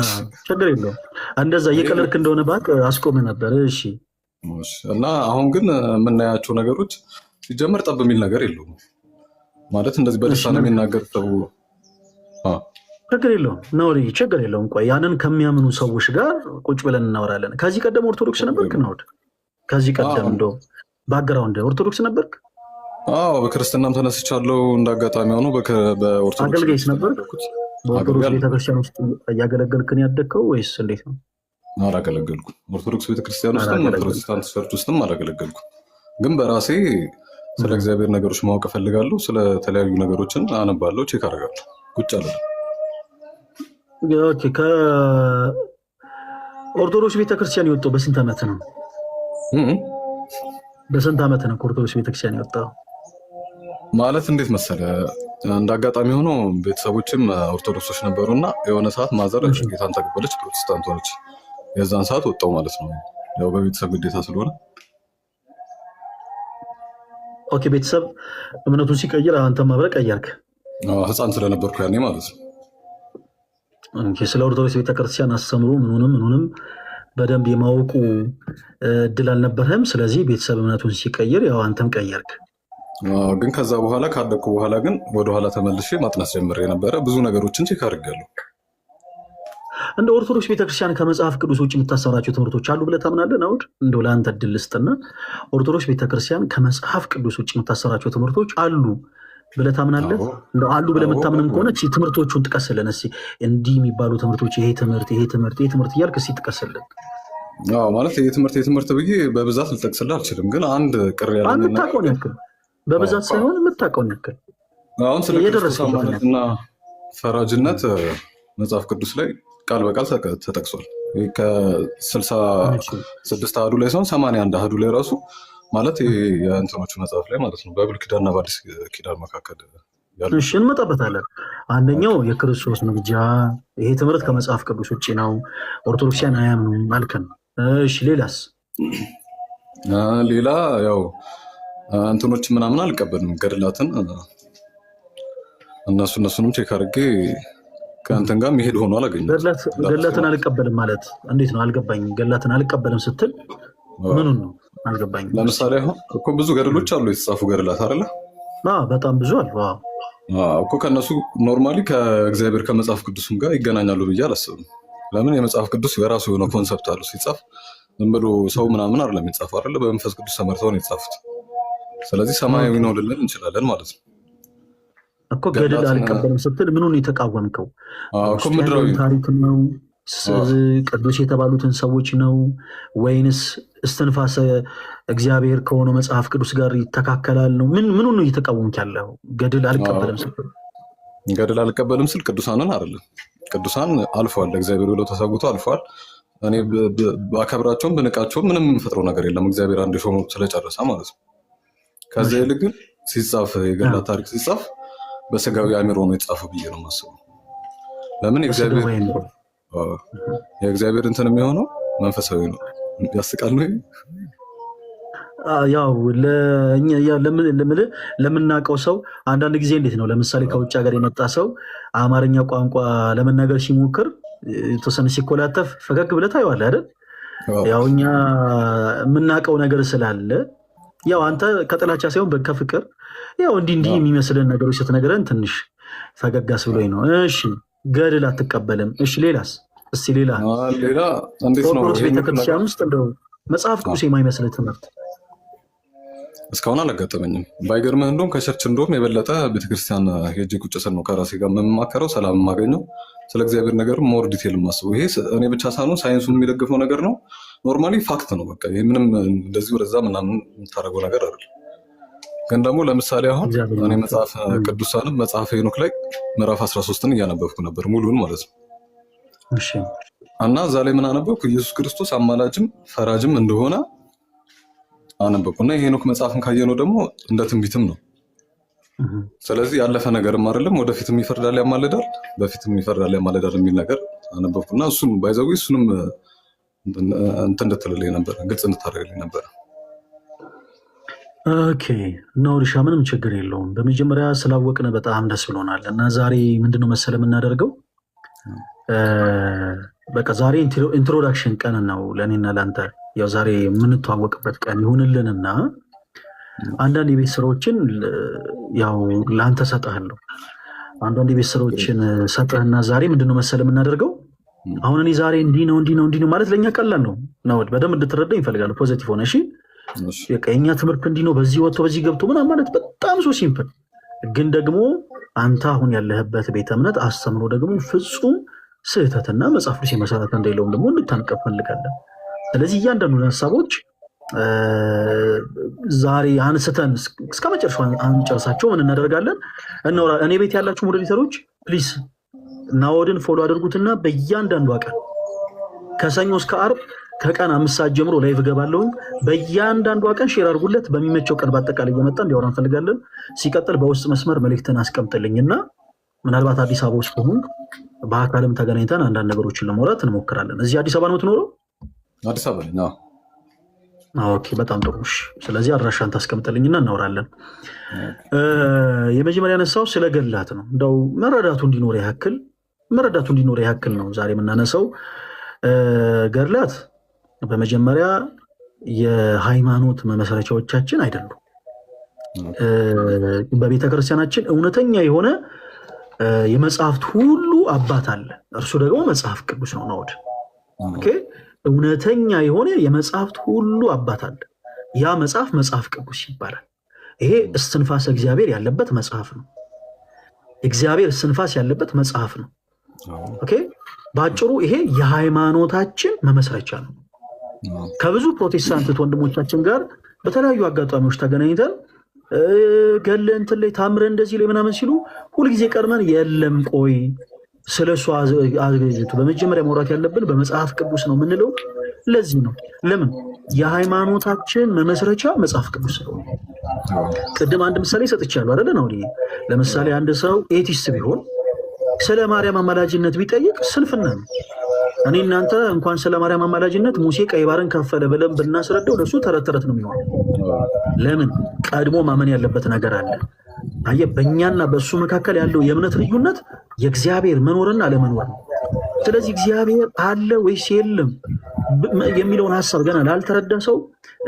ችግር የለውም እንደዛ የቀለድክ እንደሆነ ባክ አስቆመ ነበር እሺ እና አሁን ግን የምናያቸው ነገሮች ሲጀመር ጠብ የሚል ነገር የለውም ማለት እንደዚህ በልሳን የሚናገር ሰው ችግር የለውም ነው ችግር የለውም ቆይ ያንን ከሚያምኑ ሰዎች ጋር ቁጭ ብለን እናወራለን ከዚህ ቀደም ኦርቶዶክስ ነበርክ ነው ከዚህ ቀደም እንደው ባክግራውንድ ኦርቶዶክስ ነበርክ በክርስትናም ተነስቻለሁ እንዳጋጣሚ ሆኖ በኦርቶዶክስ አገልጋይስ ነበርክ በኦርቶዶክስ ቤተክርስቲያን ውስጥ እያገለገልክን ያደግከው ወይስ እንዴት ነው አላገለገልኩም ኦርቶዶክስ ቤተክርስቲያን ውስጥም ፕሮቴስታንት ቸርች ውስጥም አላገለገልኩም ግን በራሴ ስለ እግዚአብሔር ነገሮች ማወቅ እፈልጋለሁ ስለተለያዩ ነገሮችን አነባለሁ ቼክ አደርጋለሁ ቁጭ አለ ኦኬ ከኦርቶዶክስ ቤተክርስቲያን የወጣው በስንት ዓመት ነው በስንት ዓመት ነው ከኦርቶዶክስ ቤተክርስቲያን የወጣው ማለት እንዴት መሰለ እንዳጋጣሚ ሆኖ ቤተሰቦችም ኦርቶዶክሶች ነበሩና የሆነ ሰዓት ማዘር ጌታን ተቀበለች ፕሮቴስታንት ሆነች የዛን ሰዓት ወጣው ማለት ነው ያው በቤተሰብ ግዴታ ስለሆነ ኦኬ ቤተሰብ እምነቱን ሲቀይር አንተም አብረህ ቀየርክ ህፃን ስለነበርኩ ያኔ ማለት ነው ስለ ኦርቶዶክስ ቤተክርስቲያን አስተምሮ ምኑንም በደንብ የማወቁ እድል አልነበረም ስለዚህ ቤተሰብ እምነቱን ሲቀይር ያው አንተም ቀየርክ ግን ከዛ በኋላ ካደኩ በኋላ ግን ወደኋላ ተመልሼ ማጥናት ጀምሬ ነበረ። ብዙ ነገሮችን ቼክ አድርጌያለሁ። እንደ ኦርቶዶክስ ቤተክርስቲያን ከመጽሐፍ ቅዱስ ውጭ የምታስተምራቸው ትምህርቶች አሉ ብለህ ታምናለህ? ናውድ እንደው ለአንተ እድል ልስጥና ኦርቶዶክስ ቤተክርስቲያን ከመጽሐፍ ቅዱስ ውጭ የምታስተምራቸው ትምህርቶች አሉ ብለህ ታምናለህ? እንደው አሉ ብለህ የምታምንም ከሆነ ትምህርቶቹን ጥቀስልን እስኪ። እንዲህ የሚባሉ ትምህርቶች ይሄ ትምህርት እያልክ እስኪ ጥቀስልን። ማለት የትምህርት ብዬ በብዛት ልጠቅስልህ አልችልም፣ ግን አንድ ቅር ያለ የምታውቀውን ያክል በብዛት ሳይሆን የምታውቀውን ያክል። አሁን ስለ ክርስቶስ አማላጅነትና ፈራጅነት መጽሐፍ ቅዱስ ላይ ቃል በቃል ተጠቅሷል። ከ66 አሃዱ ላይ ሲሆን 81 አሃዱ ላይ ራሱ ማለት የእንትኖቹ መጽሐፍ ላይ ማለት ነው። በብሉይ ኪዳንና በአዲስ ኪዳን መካከል ያሉ እንመጣበታለን። አንደኛው የክርስቶስ ምልጃ፣ ይሄ ትምህርት ከመጽሐፍ ቅዱስ ውጭ ነው፣ ኦርቶዶክሲያን አያምኑም አልከን። እሺ ሌላስ? ሌላ ያው እንትኖች ምናምን አልቀበልም፣ ገድላትን እነሱንም ቼክ አድርጌ ከአንተን ጋር መሄድ ሆኖ አላገኘሁም። ገድላትን አልቀበልም ማለት እንዴት ነው? አልገባኝም። ገድላትን አልቀበልም ስትል ምኑን ነው? አልገባኝም። ለምሳሌ አሁን እኮ ብዙ ገድሎች አሉ፣ የተጻፉ ገድላት አይደለ? በጣም ብዙ አሉ እኮ። ከእነሱ ኖርማሊ ከእግዚአብሔር ከመጽሐፍ ቅዱስም ጋር ይገናኛሉ ብዬ አላስብም። ለምን? የመጽሐፍ ቅዱስ የራሱ የሆነ ኮንሰፕት አለው ሲጻፍ። ዝም ብሎ ሰው ምናምን አይደለም የሚጻፈው አይደለ? በመንፈስ ቅዱስ ተመርተው ነው የተጻፉት። ስለዚህ ሰማያዊ ነው ልንል እንችላለን ማለት ነው እኮ። ገድል አልቀበልም ስትል ምኑን የተቃወምከው? ምድራዊ ታሪክ ነው? ቅዱስ የተባሉትን ሰዎች ነው? ወይንስ እስትንፋሰ እግዚአብሔር ከሆነው መጽሐፍ ቅዱስ ጋር ይተካከላል ነው? ምኑን ነው እየተቃወምክ ያለው? ገድል አልቀበልም ስትል ገድል አልቀበልም ስል ቅዱሳንን አይደለም። ቅዱሳን አልፏል፣ እግዚአብሔር ብለው ተሰውቶ አልፏል። እኔ ባከብራቸውም ብንቃቸውም ምንም የምፈጥረው ነገር የለም፣ እግዚአብሔር አንድ ሾሞ ስለጨረሰ ማለት ነው። ከዚያ ይልቅ ግን ሲጻፍ የገድላት ታሪክ ሲጻፍ በስጋዊ አእምሮ ነው የተጻፈው ብዬ ነው የማስበው። ለምን? የእግዚአብሔር እንትን የሚሆነው መንፈሳዊ ነው። ያስቃል ነው ያው ለምናውቀው ሰው አንዳንድ ጊዜ እንዴት ነው? ለምሳሌ ከውጭ ሀገር የመጣ ሰው አማርኛ ቋንቋ ለመናገር ሲሞክር የተወሰነ ሲኮላተፍ ፈገግ ብለህ ታየዋለህ አይደል? ያው እኛ የምናውቀው ነገር ስላለ ያው አንተ ከጥላቻ ሳይሆን ከፍቅር ያው እንዲህ የሚመስልን ነገሮች ስትነግረን ትንሽ ፈገጋስ ብሎኝ ነው። እሺ ገድል አትቀበልም። እሺ ሌላስ? እስቲ ሌላ እንዴት ነው? ኦርቶዶክስ ቤተክርስቲያን ውስጥ እንደው መጽሐፍ ቅዱስ የማይመስል ትምህርት እስካሁን አላጋጠመኝም። ባይገርምህ እንደውም ከቸርች እንደውም የበለጠ ቤተክርስቲያን ሄጄ ቁጭ ስል ነው ከራሴ ጋር የምማከረው፣ ሰላም የማገኘው፣ ስለ እግዚአብሔር ነገር ሞር ዲቴል የማስበው። ይሄ እኔ ብቻ ሳይሆን ሳይንሱ የሚደግፈው ነገር ነው። ኖርማሊ ፋክት ነው። በቃ ይሄ ምንም እንደዚህ ወደዛ ምናምን የምታደርገው ነገር አይደለም። ግን ደግሞ ለምሳሌ አሁን እኔ መጽሐፍ ቅዱሳንም መጽሐፈ ሄኖክ ላይ ምዕራፍ 13ን እያነበብኩ ነበር፣ ሙሉን ማለት ነው። እና እዛ ላይ ምን አነበብኩ? ኢየሱስ ክርስቶስ አማላጅም ፈራጅም እንደሆነ አነበብኩ። እና የሄኖክ መጽሐፍን ካየነው ደግሞ እንደ ትንቢትም ነው። ስለዚህ ያለፈ ነገርም አይደለም፣ ወደፊትም ይፈርዳል ያማልዳል፣ በፊትም ይፈርዳል ያማልዳል የሚል ነገር አነበብኩና እሱን ባይዘው እሱንም እንትን እንድትልልኝ ነበር፣ ግልጽ እንድታደርግልኝ ነበር። ኦኬ ናውሪሻ፣ ምንም ችግር የለውም። በመጀመሪያ ስላወቅን በጣም ደስ ብሎናል። እና ዛሬ ምንድነው መሰለ የምናደርገው፣ በቃ ዛሬ ኢንትሮዳክሽን ቀን ነው ለእኔና ለአንተ። ያው ዛሬ የምንተዋወቅበት ቀን ይሁንልንና አንዳንድ የቤት ስራዎችን ያው ለአንተ ሰጥሃለሁ። አንዳንድ የቤት ስራዎችን ሰጥህና ዛሬ ምንድነው መሰለ የምናደርገው፣ አሁን እኔ ዛሬ እንዲህ ነው ማለት ለእኛ ቀላል ነው። በደንብ እንድትረዳ ይፈልጋሉ። ፖዘቲቭ ሆነ። እሺ የኛ ትምህርት እንዲህ ነው፣ በዚህ ወጥቶ በዚህ ገብቶ ምናምን ማለት በጣም ሶ ሲምፕል። ግን ደግሞ አንተ አሁን ያለህበት ቤተ እምነት አስተምሮ ደግሞ ፍጹም ስህተትና መጽሐፍ ቅዱስ የመሰረተ እንደሌለውም ደግሞ እንድታንቀብ ፈልጋለን። ስለዚህ እያንዳንዱን ሀሳቦች ዛሬ አንስተን እስከ መጨረሻው አንጨርሳቸው። ምን እናደርጋለን? እኔ ቤት ያላችሁ ሞዴሬተሮች ፕሊዝ ናኦድን ፎሎ አድርጉትና በእያንዳንዷ ቀን ከሰኞ እስከ ዓርብ ከቀን 5 ሰዓት ጀምሮ ላይቭ እገባለሁ። በእያንዳንዷ ቀን ሼር አድርጉለት። በሚመቸው ቀን በአጠቃላይ እየመጣ እንዲያወራ እንፈልጋለን። ሲቀጥል በውስጥ መስመር መልእክትን አስቀምጥልኝና ምናልባት አዲስ አበባ ውስጥ ሆኑ በአካልም ተገናኝተን አንዳንድ ነገሮችን ለማውራት እንሞክራለን። እዚህ አዲስ አበባ ነው የምትኖረው? አዲስ አበባ ነው። ኦኬ፣ በጣም ጥሩ። ስለዚህ አድራሻን ታስቀምጥልኝና እናወራለን። የመጀመሪያ ያነሳው ስለ ገድላት ነው። እንደው መረዳቱ እንዲኖር ያክል ነው ዛሬ የምናነሳው። ገድላት በመጀመሪያ የሃይማኖት መመስረቻዎቻችን አይደሉም። በቤተክርስቲያናችን እውነተኛ የሆነ የመጽሐፍት ሁሉ አባት አለ። እርሱ ደግሞ መጽሐፍ ቅዱስ ነው። ናውድ ኦኬ። እውነተኛ የሆነ የመጽሐፍት ሁሉ አባት አለ። ያ መጽሐፍ ቅዱስ ይባላል። ይሄ እስትንፋስ እግዚአብሔር ያለበት መጽሐፍ ነው። እግዚአብሔር እስትንፋስ ያለበት መጽሐፍ ነው። ኦኬ። በአጭሩ ይሄ የሃይማኖታችን መመስረቻ ነው። ከብዙ ፕሮቴስታንት ወንድሞቻችን ጋር በተለያዩ አጋጣሚዎች ተገናኝተን ገለ እንትን ላይ ታምረ እንደዚህ ላይ ምናምን ሲሉ ሁልጊዜ ቀድመን የለም ቆይ ስለሱ አዘጋጅቱ በመጀመሪያ መውራት ያለብን በመጽሐፍ ቅዱስ ነው የምንለው። ለዚህ ነው። ለምን የሃይማኖታችን መመስረቻ መጽሐፍ ቅዱስ ነው። ቅድም አንድ ምሳሌ ሰጥቻለሁ አይደል ነው። ለምሳሌ አንድ ሰው ኤቲስት ቢሆን ስለ ማርያም አማላጅነት ቢጠይቅ ስንፍና ነው። እኔ እናንተ እንኳን ስለ ማርያም አማላጅነት ሙሴ ቀይ ባህርን ከፈለ ብለን ብናስረዳው ለሱ ተረት ተረት ነው የሚሆነው። ለምን ቀድሞ ማመን ያለበት ነገር አለ። አየህ፣ በእኛና በእሱ መካከል ያለው የእምነት ልዩነት የእግዚአብሔር መኖርና አለመኖር ነው። ስለዚህ እግዚአብሔር አለ ወይስ የለም የሚለውን ሀሳብ ገና ላልተረዳ ሰው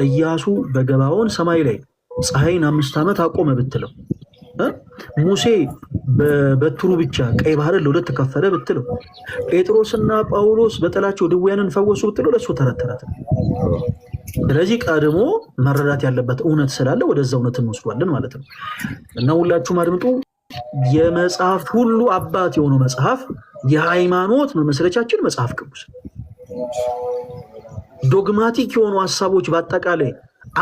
ኢያሱ በገባዖን ሰማይ ላይ ፀሐይን 5 ዓመት አቆመ ብትለው፣ ሙሴ በበትሩ ብቻ ቀይ ባህርን ለሁለት ከፈለ ብትለው፣ ጴጥሮስና ጳውሎስ በጥላቸው ድውያንን ፈወሱ ብትለው ለሱ ተረት ተረት ነው። ስለዚህ ቀድሞ መረዳት ያለበት እውነት ስላለ ወደዛ እውነት እንወስዷለን ማለት ነው። እና ሁላችሁም አድምጡ። የመጽሐፍት ሁሉ አባት የሆነው መጽሐፍ የሃይማኖት መመስረቻችን መጽሐፍ ቅዱስ። ዶግማቲክ የሆኑ ሀሳቦች በአጠቃላይ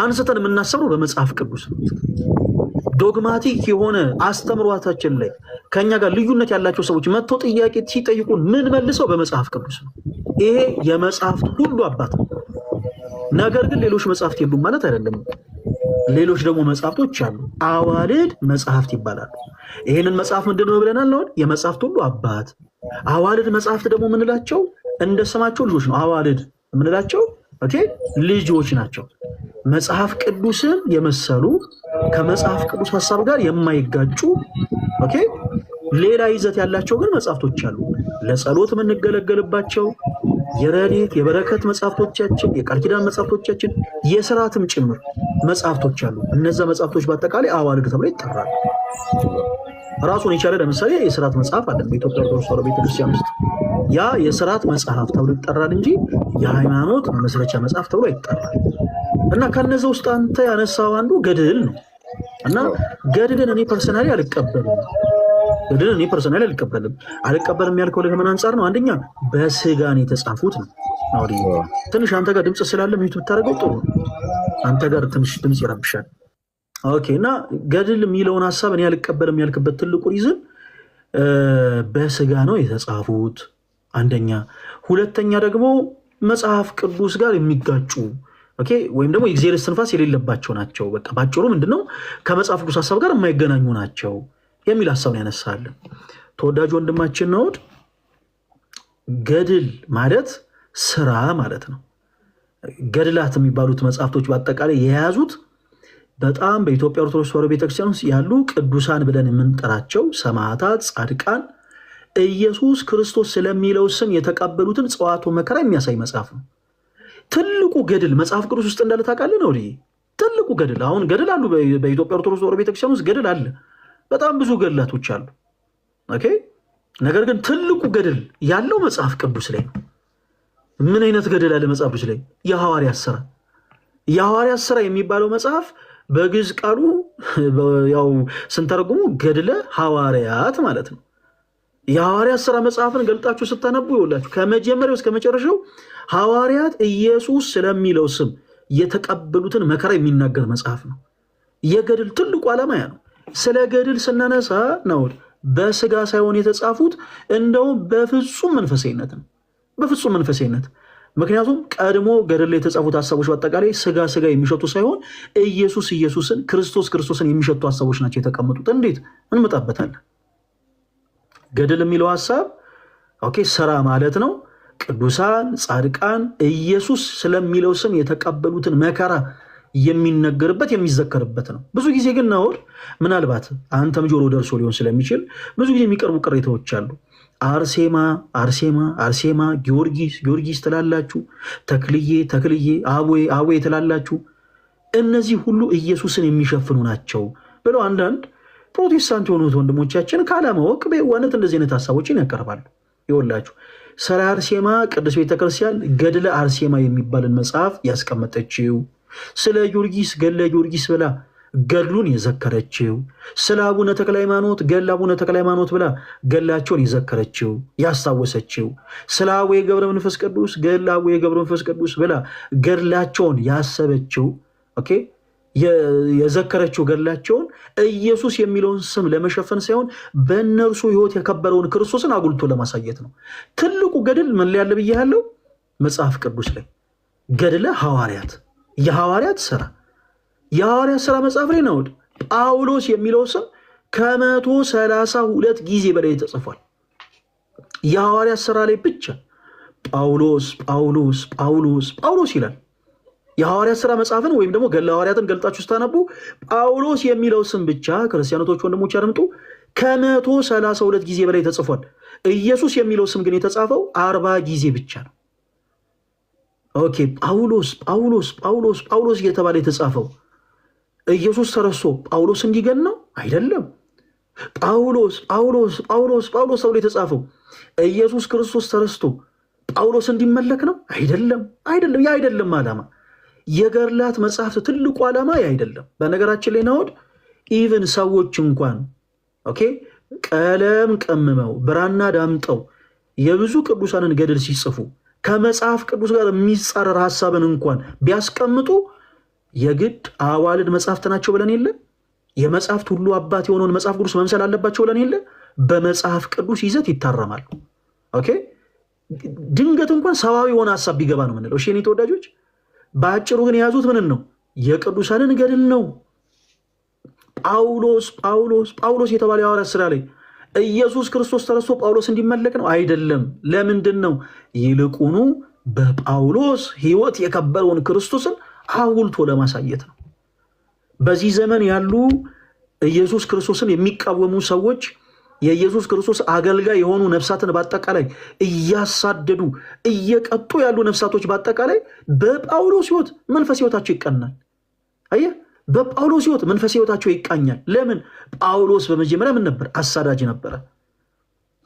አንስተን የምናሰብረው በመጽሐፍ ቅዱስ ነው። ዶግማቲክ የሆነ አስተምሯታችን ላይ ከኛ ጋር ልዩነት ያላቸው ሰዎች መጥተው ጥያቄ ሲጠይቁን ምን መልሰው በመጽሐፍ ቅዱስ ነው። ይሄ የመጽሐፍት ሁሉ አባት ነው። ነገር ግን ሌሎች መጽሐፍት የሉም ማለት አይደለም። ሌሎች ደግሞ መጽሐፍቶች አሉ። አዋልድ መጽሐፍት ይባላሉ። ይሄንን መጽሐፍ ምንድነው ብለናል ነው? የመጽሐፍት ሁሉ አባት። አዋልድ መጽሐፍት ደግሞ የምንላቸው እንደ ስማቸው ልጆች ነው። አዋልድ የምንላቸው ኦኬ ልጆች ናቸው። መጽሐፍ ቅዱስን የመሰሉ ከመጽሐፍ ቅዱስ ሀሳብ ጋር የማይጋጩ ኦኬ ሌላ ይዘት ያላቸው ግን መጽሐፍቶች አሉ። ለጸሎት የምንገለገልባቸው የረድኤት የበረከት መጽሐፍቶቻችን፣ የቃል ኪዳን መጽሐፍቶቻችን፣ የሥርዓትም ጭምር መጽሐፍቶች አሉ። እነዛ መጽሐፍቶች በአጠቃላይ አዋልድ ተብሎ ይጠራሉ። ራሱን የቻለ ለምሳሌ የሥርዓት መጽሐፍ አለ በኢትዮጵያ ኦርቶዶክስ ተዋሕዶ ቤተክርስቲያን ውስጥ። ያ የሥርዓት መጽሐፍ ተብሎ ይጠራል እንጂ የሃይማኖት መመስረቻ መጽሐፍ ተብሎ አይጠራል። እና ከነዛ ውስጥ አንተ ያነሳው አንዱ ገድል ነው። እና ገድልን እኔ ፐርሰናሊ አልቀበልም። ገድልን እኔ ፐርሰናሊ አልቀበልም ያልከው ለምን አንጻር ነው? አንደኛ በስጋን የተጻፉት ነው። ትንሽ አንተ ጋር ድምፅ ስላለ ሚዩት ብታደርገው ጥሩ። አንተ ጋር ትንሽ ድምፅ ይረብሻል። ኦኬ። እና ገድል የሚለውን ሀሳብ እኔ አልቀበልም ያልክበት ትልቁ ሪዝን በስጋ ነው የተጻፉት አንደኛ። ሁለተኛ ደግሞ መጽሐፍ ቅዱስ ጋር የሚጋጩ ኦኬ ወይም ደግሞ የእግዚአብሔር እስትንፋስ የሌለባቸው ናቸው። በቃ ባጭሩ ምንድነው ከመጽሐፍ ቅዱስ ሀሳብ ጋር የማይገናኙ ናቸው የሚል ሀሳብ ነው ያነሳልን ተወዳጅ ወንድማችን ናውድ። ገድል ማለት ስራ ማለት ነው። ገድላት የሚባሉት መጽሐፍቶች በአጠቃላይ የያዙት በጣም በኢትዮጵያ ኦርቶዶክስ ተዋሕዶ ቤተክርስቲያን ውስጥ ያሉ ቅዱሳን ብለን የምንጠራቸው ሰማዕታት፣ ጻድቃን ኢየሱስ ክርስቶስ ስለሚለው ስም የተቀበሉትን ጽዋቶ መከራ የሚያሳይ መጽሐፍ ነው። ትልቁ ገድል መጽሐፍ ቅዱስ ውስጥ እንዳለ ታውቃለህ ነው። ትልቁ ገድል አሁን ገድል አሉ በኢትዮጵያ ኦርቶዶክስ ተዋሕዶ ቤተክርስቲያን ውስጥ ገድል አለ። በጣም ብዙ ገድላቶች አሉ። ኦኬ። ነገር ግን ትልቁ ገድል ያለው መጽሐፍ ቅዱስ ላይ ነው። ምን አይነት ገድል አለ መጽሐፍ ቅዱስ ላይ? የሐዋርያት ሥራ። የሐዋርያት ሥራ የሚባለው መጽሐፍ በግዕዝ ቃሉ ያው ስንተረጉሙ ገድለ ሐዋርያት ማለት ነው። የሐዋርያት ሥራ መጽሐፍን ገልጣችሁ ስታነቡ ይኸውላችሁ ከመጀመሪያው እስከ መጨረሻው ሐዋርያት ኢየሱስ ስለሚለው ስም የተቀበሉትን መከራ የሚናገር መጽሐፍ ነው። የገድል ትልቁ ዓላማ ያ ነው። ስለ ገድል ስናነሳ ነው በስጋ ሳይሆን የተጻፉት እንደውም በፍጹም መንፈሳዊነት ነው። በፍጹም መንፈሳዊነት። ምክንያቱም ቀድሞ ገድል ላይ የተጻፉት ሀሳቦች በአጠቃላይ ስጋ የሚሸቱ ሳይሆን ኢየሱስን ክርስቶስን የሚሸቱ ሀሳቦች ናቸው የተቀመጡት። እንዴት እንመጣበታለን። ገድል የሚለው ሀሳብ ኦኬ ስራ ማለት ነው። ቅዱሳን ጻድቃን ኢየሱስ ስለሚለው ስም የተቀበሉትን መከራ የሚነገርበት የሚዘከርበት ነው። ብዙ ጊዜ ግን ናውድ ምናልባት አንተም ጆሮ ደርሶ ሊሆን ስለሚችል ብዙ ጊዜ የሚቀርቡ ቅሬታዎች አሉ። አርሴማ፣ ጊዮርጊስ ትላላችሁ፣ ተክልዬ፣ አቦዬ ትላላችሁ። እነዚህ ሁሉ ኢየሱስን የሚሸፍኑ ናቸው ብለው አንዳንድ ፕሮቴስታንት የሆኑት ወንድሞቻችን ካለማወቅ በዋነት እንደዚህ አይነት ሀሳቦችን ያቀርባሉ። ይወላችሁ ስለ አርሴማ ቅዱስ ቤተክርስቲያን ገድለ አርሴማ የሚባልን መጽሐፍ ያስቀመጠችው፣ ስለ ጊዮርጊስ ገድለ ጊዮርጊስ ብላ ገድሉን የዘከረችው፣ ስለ አቡነ ተክለ ሃይማኖት ገድለ አቡነ ተክለ ሃይማኖት ብላ ገድላቸውን የዘከረችው ያስታወሰችው፣ ስለ አቡነ ገብረ መንፈስ ቅዱስ ገድለ አቡነ ገብረ መንፈስ ቅዱስ ብላ ገድላቸውን ያሰበችው ኦኬ የዘከረችው ገድላቸውን ኢየሱስ የሚለውን ስም ለመሸፈን ሳይሆን በእነርሱ ሕይወት የከበረውን ክርስቶስን አጉልቶ ለማሳየት ነው። ትልቁ ገድል ምን ላይ ያለ ብያለሁ? መጽሐፍ ቅዱስ ላይ ገድለ ሐዋርያት፣ የሐዋርያት ስራ፣ የሐዋርያት ስራ መጽሐፍ ላይ ነው። ጳውሎስ የሚለው ስም ከ132 ጊዜ በላይ ተጽፏል። የሐዋርያት ስራ ላይ ብቻ ጳውሎስ ጳውሎስ ጳውሎስ ጳውሎስ ይላል። የሐዋርያት ስራ መጽሐፍን ወይም ደግሞ ገድለ ሐዋርያትን ገልጣችሁ ስታነቡ ጳውሎስ የሚለው ስም ብቻ ክርስቲያኖች ወንድሞች ያደምጡ ከ132 ጊዜ በላይ ተጽፏል። ኢየሱስ የሚለው ስም ግን የተጻፈው 40 ጊዜ ብቻ ነው። ኦኬ ጳውሎስ ጳውሎስ ጳውሎስ ጳውሎስ እየተባለ የተጻፈው ኢየሱስ ተረስቶ ጳውሎስ እንዲገን ነው አይደለም። ጳውሎስ ጳውሎስ ጳውሎስ ጳውሎስ ተብሎ የተጻፈው ኢየሱስ ክርስቶስ ተረስቶ ጳውሎስ እንዲመለክ ነው አይደለም። አይደለም። ያ አይደለም ዓላማ። የገድላት መጽሐፍት ትልቁ ዓላማ ያ አይደለም። በነገራችን ላይ ናውድ ኢቭን ሰዎች እንኳን ኦኬ ቀለም ቀምመው ብራና ዳምጠው የብዙ ቅዱሳንን ገድል ሲጽፉ ከመጽሐፍ ቅዱስ ጋር የሚጻረር ሐሳብን እንኳን ቢያስቀምጡ የግድ አዋልድ መጽሐፍት ናቸው ብለን የለ? የመጽሐፍት ሁሉ አባት የሆነውን መጽሐፍ ቅዱስ መምሰል አለባቸው ብለን የለ? በመጽሐፍ ቅዱስ ይዘት ይታረማሉ። ኦኬ ድንገት እንኳን ሰዋዊ የሆነ ሐሳብ ቢገባ ነው ምንለው። እሺ የኔ ተወዳጆች፣ በአጭሩ ግን የያዙት ምንን ነው? የቅዱሳንን ገድል ነው። ጳውሎስ ጳውሎስ ጳውሎስ የተባለ የሐዋርያት ሥራ ላይ ኢየሱስ ክርስቶስ ተረስቶ ጳውሎስ እንዲመለክ ነው አይደለም። ለምንድን ነው? ይልቁኑ በጳውሎስ ሕይወት የከበረውን ክርስቶስን አጉልቶ ለማሳየት ነው። በዚህ ዘመን ያሉ ኢየሱስ ክርስቶስን የሚቃወሙ ሰዎች የኢየሱስ ክርስቶስ አገልጋይ የሆኑ ነፍሳትን በአጠቃላይ እያሳደዱ እየቀጡ ያሉ ነፍሳቶች በአጠቃላይ በጳውሎስ ሕይወት መንፈስ ሕይወታቸው ይቀናል። አየህ፣ በጳውሎስ ሕይወት መንፈስ ሕይወታቸው ይቃኛል። ለምን? ጳውሎስ በመጀመሪያ ምን ነበር? አሳዳጅ ነበረ።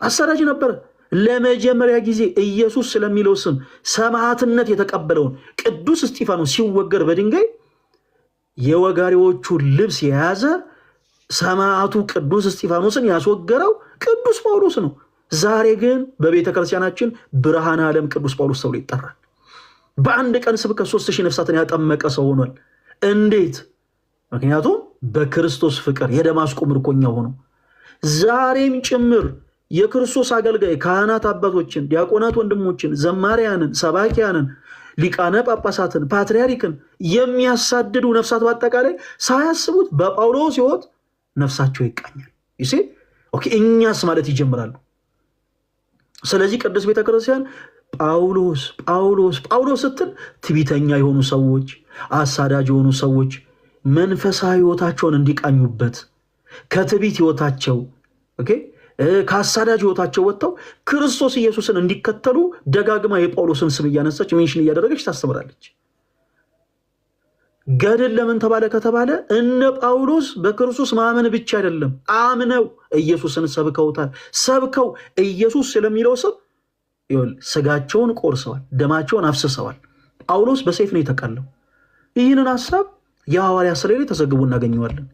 አሳዳጅ ነበረ። ለመጀመሪያ ጊዜ ኢየሱስ ስለሚለው ስም ሰማዕትነት የተቀበለውን ቅዱስ እስጢፋኖስ ሲወገር በድንጋይ የወጋሪዎቹ ልብስ የያዘ ሰማዕቱ ቅዱስ እስጢፋኖስን ያስወገረው ቅዱስ ጳውሎስ ነው። ዛሬ ግን በቤተ ክርስቲያናችን ብርሃነ ዓለም ቅዱስ ጳውሎስ ተብሎ ይጠራል። በአንድ ቀን ስብከት 3000 ነፍሳትን ያጠመቀ ሰው ሆኗል። እንዴት? ምክንያቱም በክርስቶስ ፍቅር የደማስቆ ምርኮኛ ሆኖ ዛሬም ጭምር የክርስቶስ አገልጋይ ካህናት አባቶችን፣ ዲያቆናት ወንድሞችን፣ ዘማሪያንን፣ ሰባኪያንን፣ ሊቃነ ጳጳሳትን፣ ፓትርያርክን የሚያሳድዱ ነፍሳት በአጠቃላይ ሳያስቡት በጳውሎስ ሕይወት ነፍሳቸው ይቃኛል። ይሴ ኦኬ እኛስ ማለት ይጀምራሉ። ስለዚህ ቅዱስ ቤተክርስቲያን ጳውሎስ ጳውሎስ ጳውሎስ ስትል ትዕቢተኛ የሆኑ ሰዎች፣ አሳዳጅ የሆኑ ሰዎች መንፈሳዊ ሕይወታቸውን እንዲቃኙበት ከትዕቢት ሕይወታቸው ኦኬ ከአሳዳጅ ሕይወታቸው ወጥተው ክርስቶስ ኢየሱስን እንዲከተሉ ደጋግማ የጳውሎስን ስም እያነሳች ሜንሽን እያደረገች ታስተምራለች። ገድል ለምን ተባለ ከተባለ እነ ጳውሎስ በክርስቶስ ማመን ብቻ አይደለም፣ አምነው ኢየሱስን ሰብከውታል። ሰብከው ኢየሱስ ስለሚለው ስም ስጋቸውን ቆርሰዋል፣ ደማቸውን አፍስሰዋል። ጳውሎስ በሰይፍ ነው የተቀለው። ይህንን ሐሳብ የሐዋርያት ሥራ ላይ ተዘግቦ እናገኘዋለን።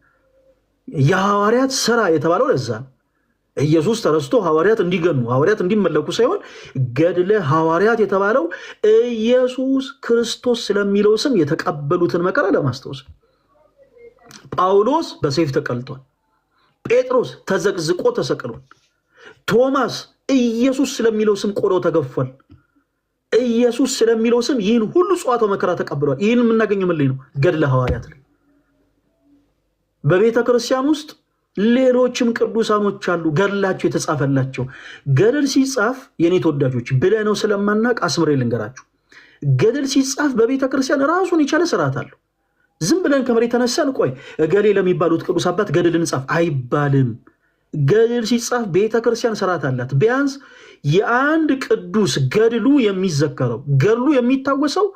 የሐዋርያት ሥራ የተባለው ለዛ ነው። ኢየሱስ ተረስቶ ሐዋርያት እንዲገኑ ሐዋርያት እንዲመለኩ ሳይሆን ገድለ ሐዋርያት የተባለው ኢየሱስ ክርስቶስ ስለሚለው ስም የተቀበሉትን መከራ ለማስታወስ። ጳውሎስ በሰይፍ ተቀልቷል። ጴጥሮስ ተዘቅዝቆ ተሰቅሏል። ቶማስ ኢየሱስ ስለሚለው ስም ቆዳው ተገፏል። ኢየሱስ ስለሚለው ስም ይህን ሁሉ ጽዋተ መከራ ተቀብሏል። ይህን የምናገኘው ምን ላይ ነው? ገድለ ሐዋርያት ላይ። በቤተ ክርስቲያን ውስጥ ሌሎችም ቅዱሳኖች አሉ ገድላቸው የተጻፈላቸው። ገድል ሲጻፍ የኔ ተወዳጆች ብለህ ነው ስለማናቅ አስምሬ ልንገራችሁ። ገድል ሲጻፍ በቤተ ክርስቲያን ራሱን የቻለ ስርዓት አለው። ዝም ብለን ከመሬት ተነሳን ቆይ እገሌ ለሚባሉት ቅዱስ አባት ገድል እንጻፍ አይባልም። ገድል ሲጻፍ ቤተ ክርስቲያን ስርዓት አላት። ቢያንስ የአንድ ቅዱስ ገድሉ የሚዘከረው ገድሉ የሚታወሰው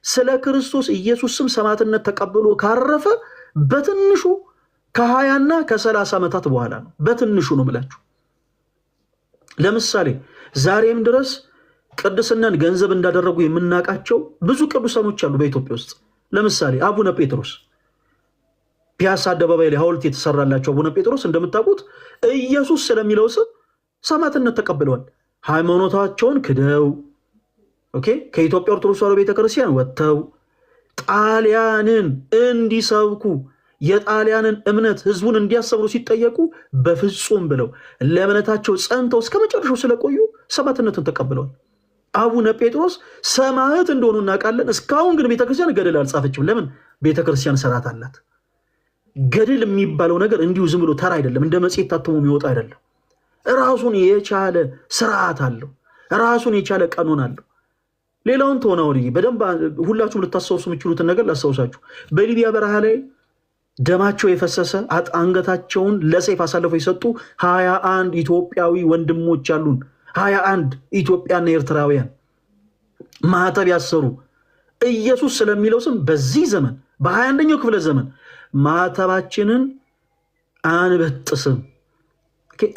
ስለ ክርስቶስ ኢየሱስ ስም ሰማዕትነት ተቀብሎ ካረፈ በትንሹ ከ20 እና ከ30 ዓመታት በኋላ ነው። በትንሹ ነው የምላችሁ። ለምሳሌ ዛሬም ድረስ ቅድስናን ገንዘብ እንዳደረጉ የምናውቃቸው ብዙ ቅዱሳኖች አሉ በኢትዮጵያ ውስጥ። ለምሳሌ አቡነ ጴጥሮስ ፒያሳ አደባባይ ላይ ሐውልት የተሰራላቸው አቡነ ጴጥሮስ እንደምታውቁት ኢየሱስ ስለሚለው ስም ሰማዕትነት ተቀብለዋል። ሃይማኖታቸውን ክደው ከኢትዮጵያ ኦርቶዶክስ ተዋሕዶ ቤተክርስቲያን ወጥተው ጣሊያንን እንዲሰብኩ የጣሊያንን እምነት ህዝቡን እንዲያሰብሩ ሲጠየቁ በፍጹም ብለው ለእምነታቸው ጸንተው እስከ መጨረሻው ስለቆዩ ሰማዕትነትን ተቀብለዋል። አቡነ ጴጥሮስ ሰማዕት እንደሆኑ እናውቃለን። እስካሁን ግን ቤተክርስቲያን ገድል አልጻፈችም። ለምን? ቤተክርስቲያን ስርዓት አላት። ገድል የሚባለው ነገር እንዲሁ ዝም ብሎ ተራ አይደለም። እንደ መጽሔት ታትሞ የሚወጣ አይደለም። ራሱን የቻለ ስርዓት አለው። ራሱን የቻለ ቀኖን አለው። ሌላውን ተሆነ ወዲህ በደንብ ሁላችሁም ልታስታውሱ የምችሉትን ነገር ላስታውሳችሁ። በሊቢያ በረሃ ላይ ደማቸው የፈሰሰ አንገታቸውን ለሰይፍ አሳልፈው የሰጡ 21 ኢትዮጵያዊ ወንድሞች አሉን። 21 ኢትዮጵያና ኤርትራውያን ማህተብ ያሰሩ ኢየሱስ ስለሚለው ስም በዚህ ዘመን በ21ኛው ክፍለ ዘመን ማህተባችንን አንበጥስም።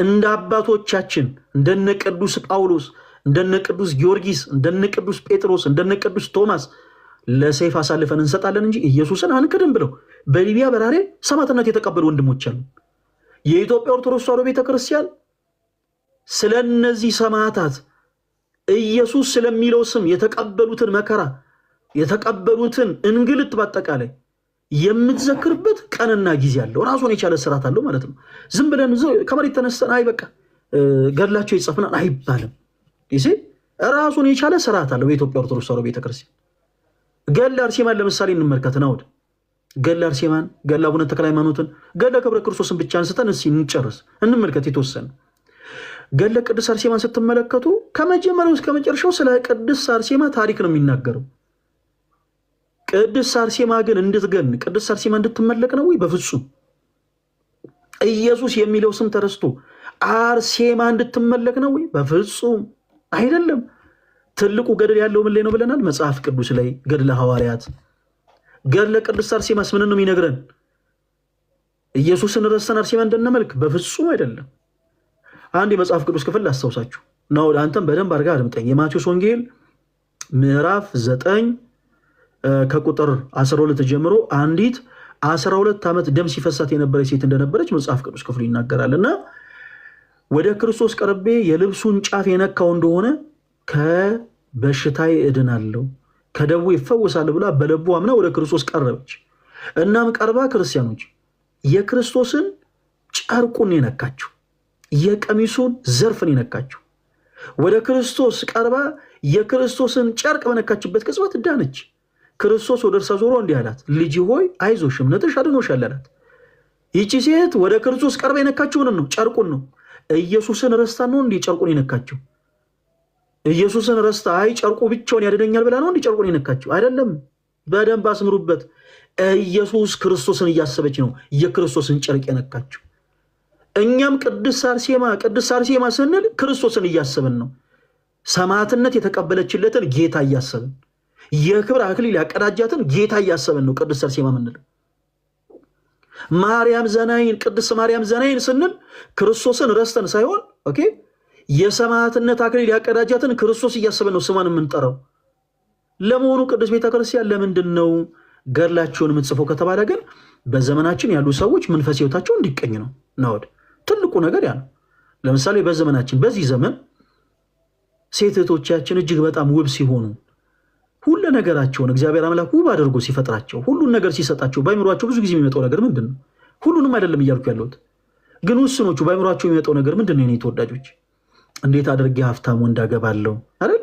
እንደ አባቶቻችን እንደነ ቅዱስ ጳውሎስ፣ እንደነ ቅዱስ ጊዮርጊስ፣ እንደነ ቅዱስ ጴጥሮስ፣ እንደነ ቅዱስ ቶማስ ለሰይፍ አሳልፈን እንሰጣለን እንጂ ኢየሱስን አንክድም ብለው በሊቢያ በራሬ ሰማዕትነት የተቀበሉ ወንድሞች አሉ። የኢትዮጵያ ኦርቶዶክስ ተዋሕዶ ቤተክርስቲያን ስለነዚህ ሰማዕታት ኢየሱስ ስለሚለው ስም የተቀበሉትን መከራ የተቀበሉትን እንግልት በአጠቃላይ የምትዘክርበት ቀንና ጊዜ አለው። ራሱን የቻለ ስርዓት አለው ማለት ነው። ዝም ብለን ከመሬት ተነስተን አይ በቃ ገድላቸው ይጻፍናል አይባልም። ይሄ ራሱን የቻለ ስርዓት አለው በኢትዮጵያ ኦርቶዶክስ ተዋሕዶ ቤተክርስቲያን። ገድለ አርሴማን ለምሳሌ እንመልከት። ናውድ ገድለ አርሴማን፣ ገድለ አቡነ ተክለ ሃይማኖትን፣ ገድለ ክብረ ክርስቶስን ብቻ አንስተን እስኪ እንጨርስ እንመልከት የተወሰነ። ገድለ ቅድስት አርሴማን ስትመለከቱ ከመጀመሪያው እስከ መጨረሻው ስለ ቅድስት አርሴማ ታሪክ ነው የሚናገረው። ቅድስት አርሴማ ግን እንድትገን ቅድስት አርሴማ እንድትመለክ ነው ወይ? በፍጹም። ኢየሱስ የሚለው ስም ተረስቶ አርሴማ እንድትመለክ ነው ወይ? በፍጹም አይደለም። ትልቁ ገድል ያለው ምን ላይ ነው ብለናል? መጽሐፍ ቅዱስ ላይ ገድለ ሐዋርያት። ገድለ ቅድስት አርሴማስ ምን ነው የሚነግረን? ኢየሱስን ረስተን አርሴማ እንድንመልክ? በፍጹም አይደለም። አንድ የመጽሐፍ ቅዱስ ክፍል ላስታውሳችሁ ነው። አንተም በደንብ አድርጋ አድምጠኝ። የማቴዎስ ወንጌል ምዕራፍ 9 ከቁጥር 12 ጀምሮ አንዲት 12 ዓመት ደም ሲፈሳት የነበረች ሴት እንደነበረች መጽሐፍ ቅዱስ ክፍሉ ይናገራልና ወደ ክርስቶስ ቀርቤ የልብሱን ጫፍ የነካው እንደሆነ ከበሽታዬ እድናለሁ ከደዌ ይፈወሳል ብላ በልቧ አምና ወደ ክርስቶስ ቀረበች። እናም ቀርባ ክርስቲያኖች የክርስቶስን ጨርቁን የነካችው፣ የቀሚሱን ዘርፍን የነካችው። ወደ ክርስቶስ ቀርባ የክርስቶስን ጨርቅ በነካችበት ቅጽበት ዳነች። ክርስቶስ ወደ እርሷ ዞሮ እንዲህ አላት፣ ልጅ ሆይ አይዞሽ እምነትሽ አድኖሻል አላት። ይቺ ሴት ወደ ክርስቶስ ቀርባ የነካችውን ነው፣ ጨርቁን ነው። ኢየሱስን ረስታ ነው እንዲህ ጨርቁን የነካችው? ኢየሱስን ረስታ አይ ጨርቁ ብቻውን ያድነኛል ብላ ነው እንዲህ ጨርቁን የነካችው? አይደለም። በደንብ አስምሩበት። ኢየሱስ ክርስቶስን እያሰበች ነው የክርስቶስን ጨርቅ የነካችው። እኛም ቅድስት አርሴማ ስንል ክርስቶስን እያሰብን ነው። ሰማዕትነት የተቀበለችለትን ጌታ እያሰብን፣ የክብር አክሊል ያቀዳጃትን ጌታ እያሰብን ነው ቅድስት አርሴማ ምንለው። ቅድስት ማርያም ዘናይን ስንል ክርስቶስን ረስተን ሳይሆን የሰማዕትነት አክሊል ያቀዳጃትን ክርስቶስ እያሰብን ነው ስሟን የምንጠራው። ለመሆኑ ቅዱስ ቤተክርስቲያን ለምንድን ነው ገድላቸውን የምትጽፈው ከተባለ ግን በዘመናችን ያሉ ሰዎች መንፈስ ሕይወታቸው እንዲቀኝ ነው። ናወድ ትልቁ ነገር ያ ነው። ለምሳሌ በዘመናችን በዚህ ዘመን ሴት እህቶቻችን እጅግ በጣም ውብ ሲሆኑ ሁሉ ነገራቸውን እግዚአብሔር አምላክ ውብ አድርጎ ሲፈጥራቸው ሁሉን ነገር ሲሰጣቸው ባይምሯቸው ብዙ ጊዜ የሚመጣው ነገር ምንድን ነው? ሁሉንም አይደለም እያልኩ ያለሁት ግን ውስኖቹ ባይምሯቸው የሚመጣው ነገር ምንድን ነው? የኔ ተወዳጆች እንዴት አድርጌ ሀብታም ወንድ አገባለሁ አይደል?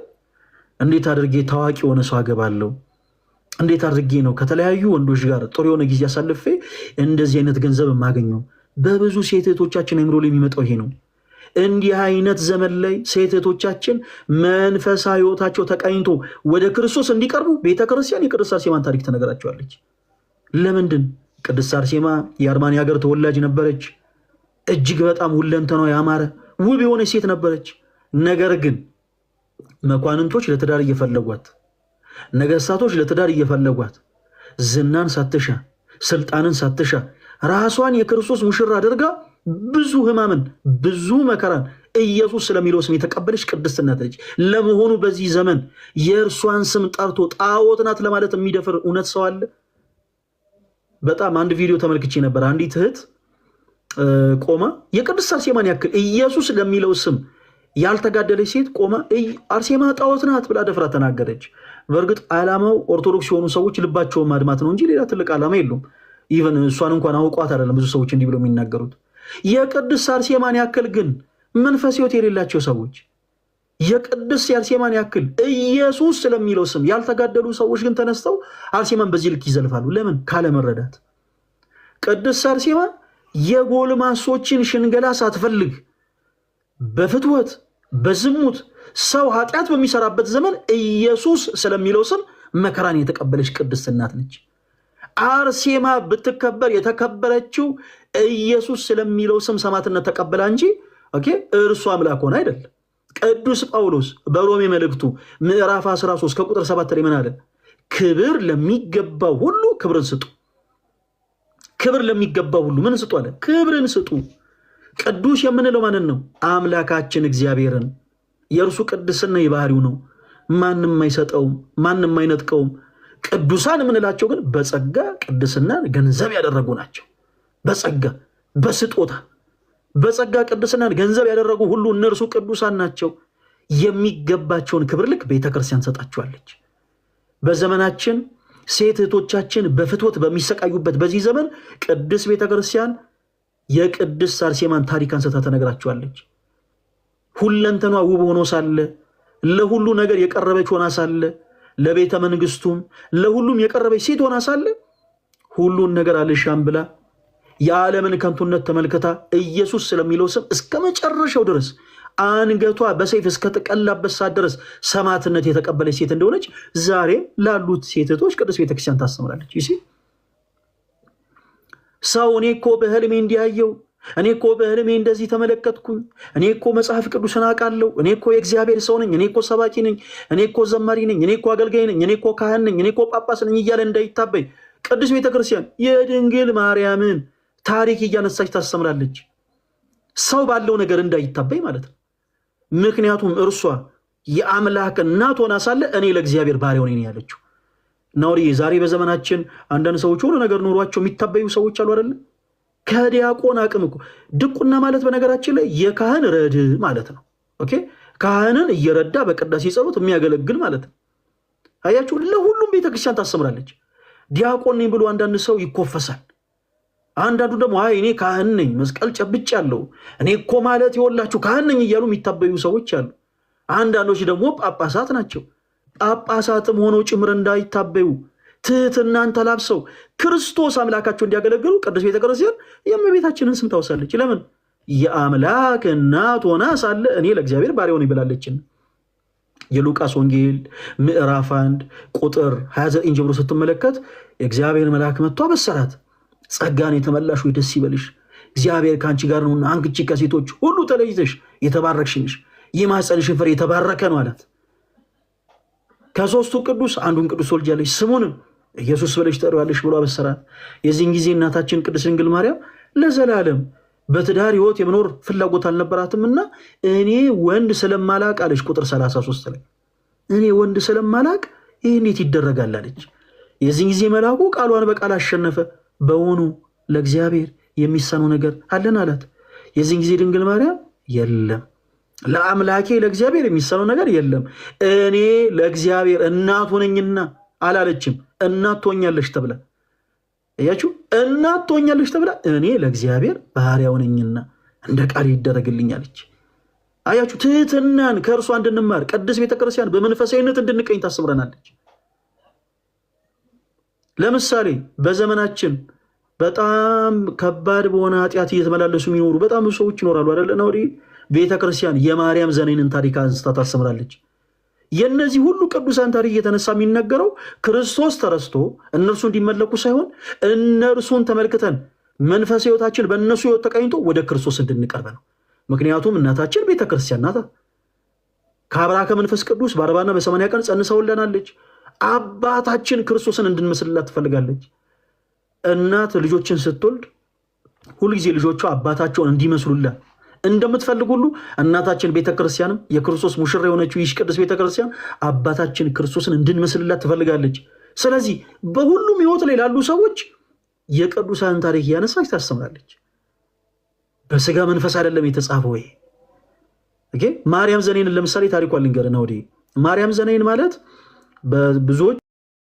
እንዴት አድርጌ ታዋቂ የሆነ ሰው አገባለሁ? እንዴት አድርጌ ነው ከተለያዩ ወንዶች ጋር ጥሩ የሆነ ጊዜ አሳልፌ እንደዚህ አይነት ገንዘብ የማገኘው? በብዙ ሴት እህቶቻችን አይምሮ ላይ የሚመጣው ይሄ ነው። እንዲህ አይነት ዘመን ላይ ሴት እህቶቻችን መንፈሳዊ ሕይወታቸው ተቃኝቶ ወደ ክርስቶስ እንዲቀርቡ ቤተክርስቲያን የቅድስት አርሴማን ታሪክ ትነግራቸዋለች። ለምንድን? ቅድስት አርሴማ የአርማኒ ሀገር ተወላጅ ነበረች። እጅግ በጣም ሁለንተኗ ያማረ ውብ የሆነች ሴት ነበረች። ነገር ግን መኳንንቶች ለትዳር እየፈለጓት፣ ነገስታቶች ለትዳር እየፈለጓት ዝናን ሳትሻ ስልጣንን ሳትሻ ራሷን የክርስቶስ ሙሽራ አድርጋ ብዙ ህማምን ብዙ መከራን ኢየሱስ ስለሚለው ስም የተቀበለች ቅድስት እናት ነች። ለመሆኑ በዚህ ዘመን የእርሷን ስም ጠርቶ ጣዖት ናት ለማለት የሚደፍር እውነት ሰው አለ? በጣም አንድ ቪዲዮ ተመልክቼ ነበር። አንዲት እህት ቆማ የቅድስት አርሴማን ያክል ኢየሱስ ለሚለው ስም ያልተጋደለች ሴት ቆማ አርሴማ ጣዖት ናት ብላ ደፍራ ተናገረች። በእርግጥ ዓላማው ኦርቶዶክስ የሆኑ ሰዎች ልባቸውን ማድማት ነው እንጂ ሌላ ትልቅ ዓላማ የለውም። ኢቨን እሷን እንኳን አውቋት አይደለም ብዙ ሰዎች እንዲህ ብለው የሚናገሩት። የቅድስት አርሴማን ያክል ግን መንፈስ ሕይወት የሌላቸው ሰዎች የቅድስት አርሴማን ያክል ኢየሱስ ስለሚለው ስም ያልተጋደሉ ሰዎች ግን ተነስተው አርሴማን በዚህ ልክ ይዘልፋሉ። ለምን? ካለመረዳት። ቅድስት አርሴማ የጎልማሶችን ሽንገላ ሳትፈልግ በፍትወት በዝሙት ሰው ኃጢአት በሚሰራበት ዘመን ኢየሱስ ስለሚለው ስም መከራን የተቀበለች ቅድስት እናት ነች። አርሴማ ብትከበር የተከበረችው ኢየሱስ ስለሚለው ስም ሰማዕትነት ተቀበላ እንጂ እርሱ አምላክ ሆነ አይደለም። ቅዱስ ጳውሎስ በሮሜ መልእክቱ ምዕራፍ 13 ከቁጥር 7 ላይ ምን አለ? ክብር ለሚገባው ሁሉ ክብርን ስጡ። ክብር ለሚገባው ሁሉ ምን ስጡ አለ? ክብርን ስጡ። ቅዱስ የምንለው ማንን ነው? አምላካችን እግዚአብሔርን። የእርሱ ቅድስና የባህሪው ነው። ማንም አይሰጠውም፣ ማንም አይነጥቀውም። ቅዱሳን የምንላቸው ግን በጸጋ ቅድስናን ገንዘብ ያደረጉ ናቸው። በጸጋ በስጦታ በጸጋ ቅድስናን ገንዘብ ያደረጉ ሁሉ እነርሱ ቅዱሳን ናቸው። የሚገባቸውን ክብር ልክ ቤተክርስቲያን ሰጣቸዋለች። በዘመናችን ሴት እህቶቻችን በፍትወት በሚሰቃዩበት በዚህ ዘመን ቅድስት ቤተክርስቲያን የቅድስት አርሴማን ታሪክ አንስታ ተነግራቸዋለች። ሁለንተኗ ውብ ሆኖ ሳለ ለሁሉ ነገር የቀረበች ሆና ሳለ ለቤተ መንግስቱም ለሁሉም የቀረበች ሴት ሆና ሳለ ሁሉን ነገር አልሻም ብላ የዓለምን ከንቱነት ተመልክታ ኢየሱስ ስለሚለው ስም እስከ መጨረሻው ድረስ አንገቷ በሰይፍ እስከተቀላበት ሰዓት ድረስ ሰማዕትነት የተቀበለች ሴት እንደሆነች ዛሬ ላሉት ሴቶች ቅድስት ቤተክርስቲያን ታስተምራለች። ይሲ ሰው እኔ እኮ በህልሜ እንዲያየው፣ እኔ እኮ በህልሜ እንደዚህ ተመለከትኩኝ፣ እኔ እኮ መጽሐፍ ቅዱስን አውቃለሁ፣ እኔ እኮ የእግዚአብሔር ሰው ነኝ፣ እኔ እኮ ሰባኪ ነኝ፣ እኔ እኮ ዘማሪ ነኝ፣ እኔ እኮ አገልጋይ ነኝ፣ እኔ እኮ ካህን ነኝ፣ እኔ እኮ ጳጳስ ነኝ እያለ እንዳይታበይ ቅድስት ቤተክርስቲያን የድንግል ማርያምን ታሪክ እያነሳች ታስተምራለች። ሰው ባለው ነገር እንዳይታበይ ማለት ነው። ምክንያቱም እርሷ የአምላክ እናት ሆና ሳለ እኔ ለእግዚአብሔር ባሪያው ነኝ ያለችው። ናውሪ ዛሬ በዘመናችን አንዳንድ ሰዎች ሆነ ነገር ኖሯቸው የሚታበዩ ሰዎች አሉ አይደል? ከዲያቆን አቅም እኮ ድቁና ማለት በነገራችን ላይ የካህን ረድ ማለት ነው። ኦኬ ካህንን እየረዳ በቅዳሴ ጸሎት የሚያገለግል ማለት ነው። አያችሁ፣ ለሁሉም ቤተክርስቲያን ታስተምራለች። ዲያቆን ነኝ ብሎ አንዳንድ ሰው ይኮፈሳል። አንዳንዱ ደግሞ አይ እኔ ካህን ነኝ መስቀል ጨብጫለሁ እኔ እኮ ማለት ይወላችሁ ካህን ነኝ እያሉ የሚታበዩ ሰዎች አሉ። አንዳንዶች ደግሞ ጳጳሳት ናቸው። ጳጳሳትም ሆነው ጭምር እንዳይታበዩ ትህትናን ተላብሰው ክርስቶስ አምላካቸው እንዲያገለግሉ ቅድስት ቤተክርስቲያን የእመቤታችንን ስም ታወሳለች። ለምን? የአምላክ እናት ሆና ሳለ እኔ ለእግዚአብሔር ባሪያው ነኝ ብላለችን። የሉቃስ ወንጌል ምዕራፍ 1 ቁጥር 29 ጀምሮ ስትመለከት የእግዚአብሔር መልአክ መጥቶ አበሰራት። ጸጋን የተመላሽ ሆይ ደስ ይበልሽ፣ እግዚአብሔር ከአንቺ ጋር ነውና አንቺ ከሴቶች ሁሉ ተለይተሽ የተባረክሽ ነሽ፣ የማኅፀንሽን ፍሬ የተባረከ ነው አላት። ከሦስቱ ቅዱስ አንዱን ቅዱስ ትወልጃለሽ፣ ስሙንም ኢየሱስ ብለሽ ትጠሪዋለሽ ብሎ አበሰራት። የዚህን ጊዜ እናታችን ቅድስት ድንግል ማርያም ለዘላለም በትዳር ሕይወት የመኖር ፍላጎት አልነበራትምና እኔ ወንድ ስለማላቅ አለች። ቁጥር 33 ላይ እኔ ወንድ ስለማላቅ ይህ እንዴት ይደረጋል አለች። የዚህን ጊዜ መልአኩ ቃሏን በቃል አሸነፈ። በውኑ ለእግዚአብሔር የሚሳነው ነገር አለን አላት። የዚህን ጊዜ ድንግል ማርያም የለም፣ ለአምላኬ ለእግዚአብሔር የሚሳነው ነገር የለም፣ እኔ ለእግዚአብሔር እናቱ ነኝና አላለችም። እናት ትሆኛለሽ ተብላ እያችሁ፣ እናት ትሆኛለሽ ተብላ እኔ ለእግዚአብሔር ባሪያው ነኝና እንደ ቃል ይደረግልኝ አለች። አያችሁ፣ ትህትናን ከእርሷ እንድንማር ቅድስት ቤተክርስቲያን በመንፈሳዊነት እንድንቀኝ ታስምረናለች። ለምሳሌ በዘመናችን በጣም ከባድ በሆነ ኃጢአት እየተመላለሱ የሚኖሩ በጣም ብዙ ሰዎች ይኖራሉ አይደለ? ነው ቤተክርስቲያን የማርያም ዘኔንን ታሪክ አንስታ ታስተምራለች። የነዚህ ሁሉ ቅዱሳን ታሪክ እየተነሳ የሚነገረው ክርስቶስ ተረስቶ እነርሱ እንዲመለኩ ሳይሆን እነርሱን ተመልክተን መንፈስ ሕይወታችን በእነሱ ሕይወት ተቃኝቶ ወደ ክርስቶስ እንድንቀርብ ነው። ምክንያቱም እናታችን ቤተክርስቲያን ናታ። ከአብራ ከመንፈስ ቅዱስ በ40ና በ80 ቀን ጸንሳ ወልዳናለች። አባታችን ክርስቶስን እንድንመስልላት ትፈልጋለች። እናት ልጆችን ስትወልድ ሁልጊዜ ልጆቿ አባታቸውን እንዲመስሉላት እንደምትፈልግ ሁሉ እናታችን ቤተክርስቲያንም የክርስቶስ ሙሽራ የሆነችው ይህች ቅድስት ቤተክርስቲያን አባታችን ክርስቶስን እንድንመስልላት ትፈልጋለች። ስለዚህ በሁሉም ህይወት ላይ ላሉ ሰዎች የቅዱሳን ታሪክ እያነሳች ታስተምራለች። በስጋ መንፈስ አይደለም የተጻፈው። ማርያም ዘኔን ለምሳሌ ታሪኳን ልንገርህ ነው። ማርያም ዘኔን ማለት በብዙዎች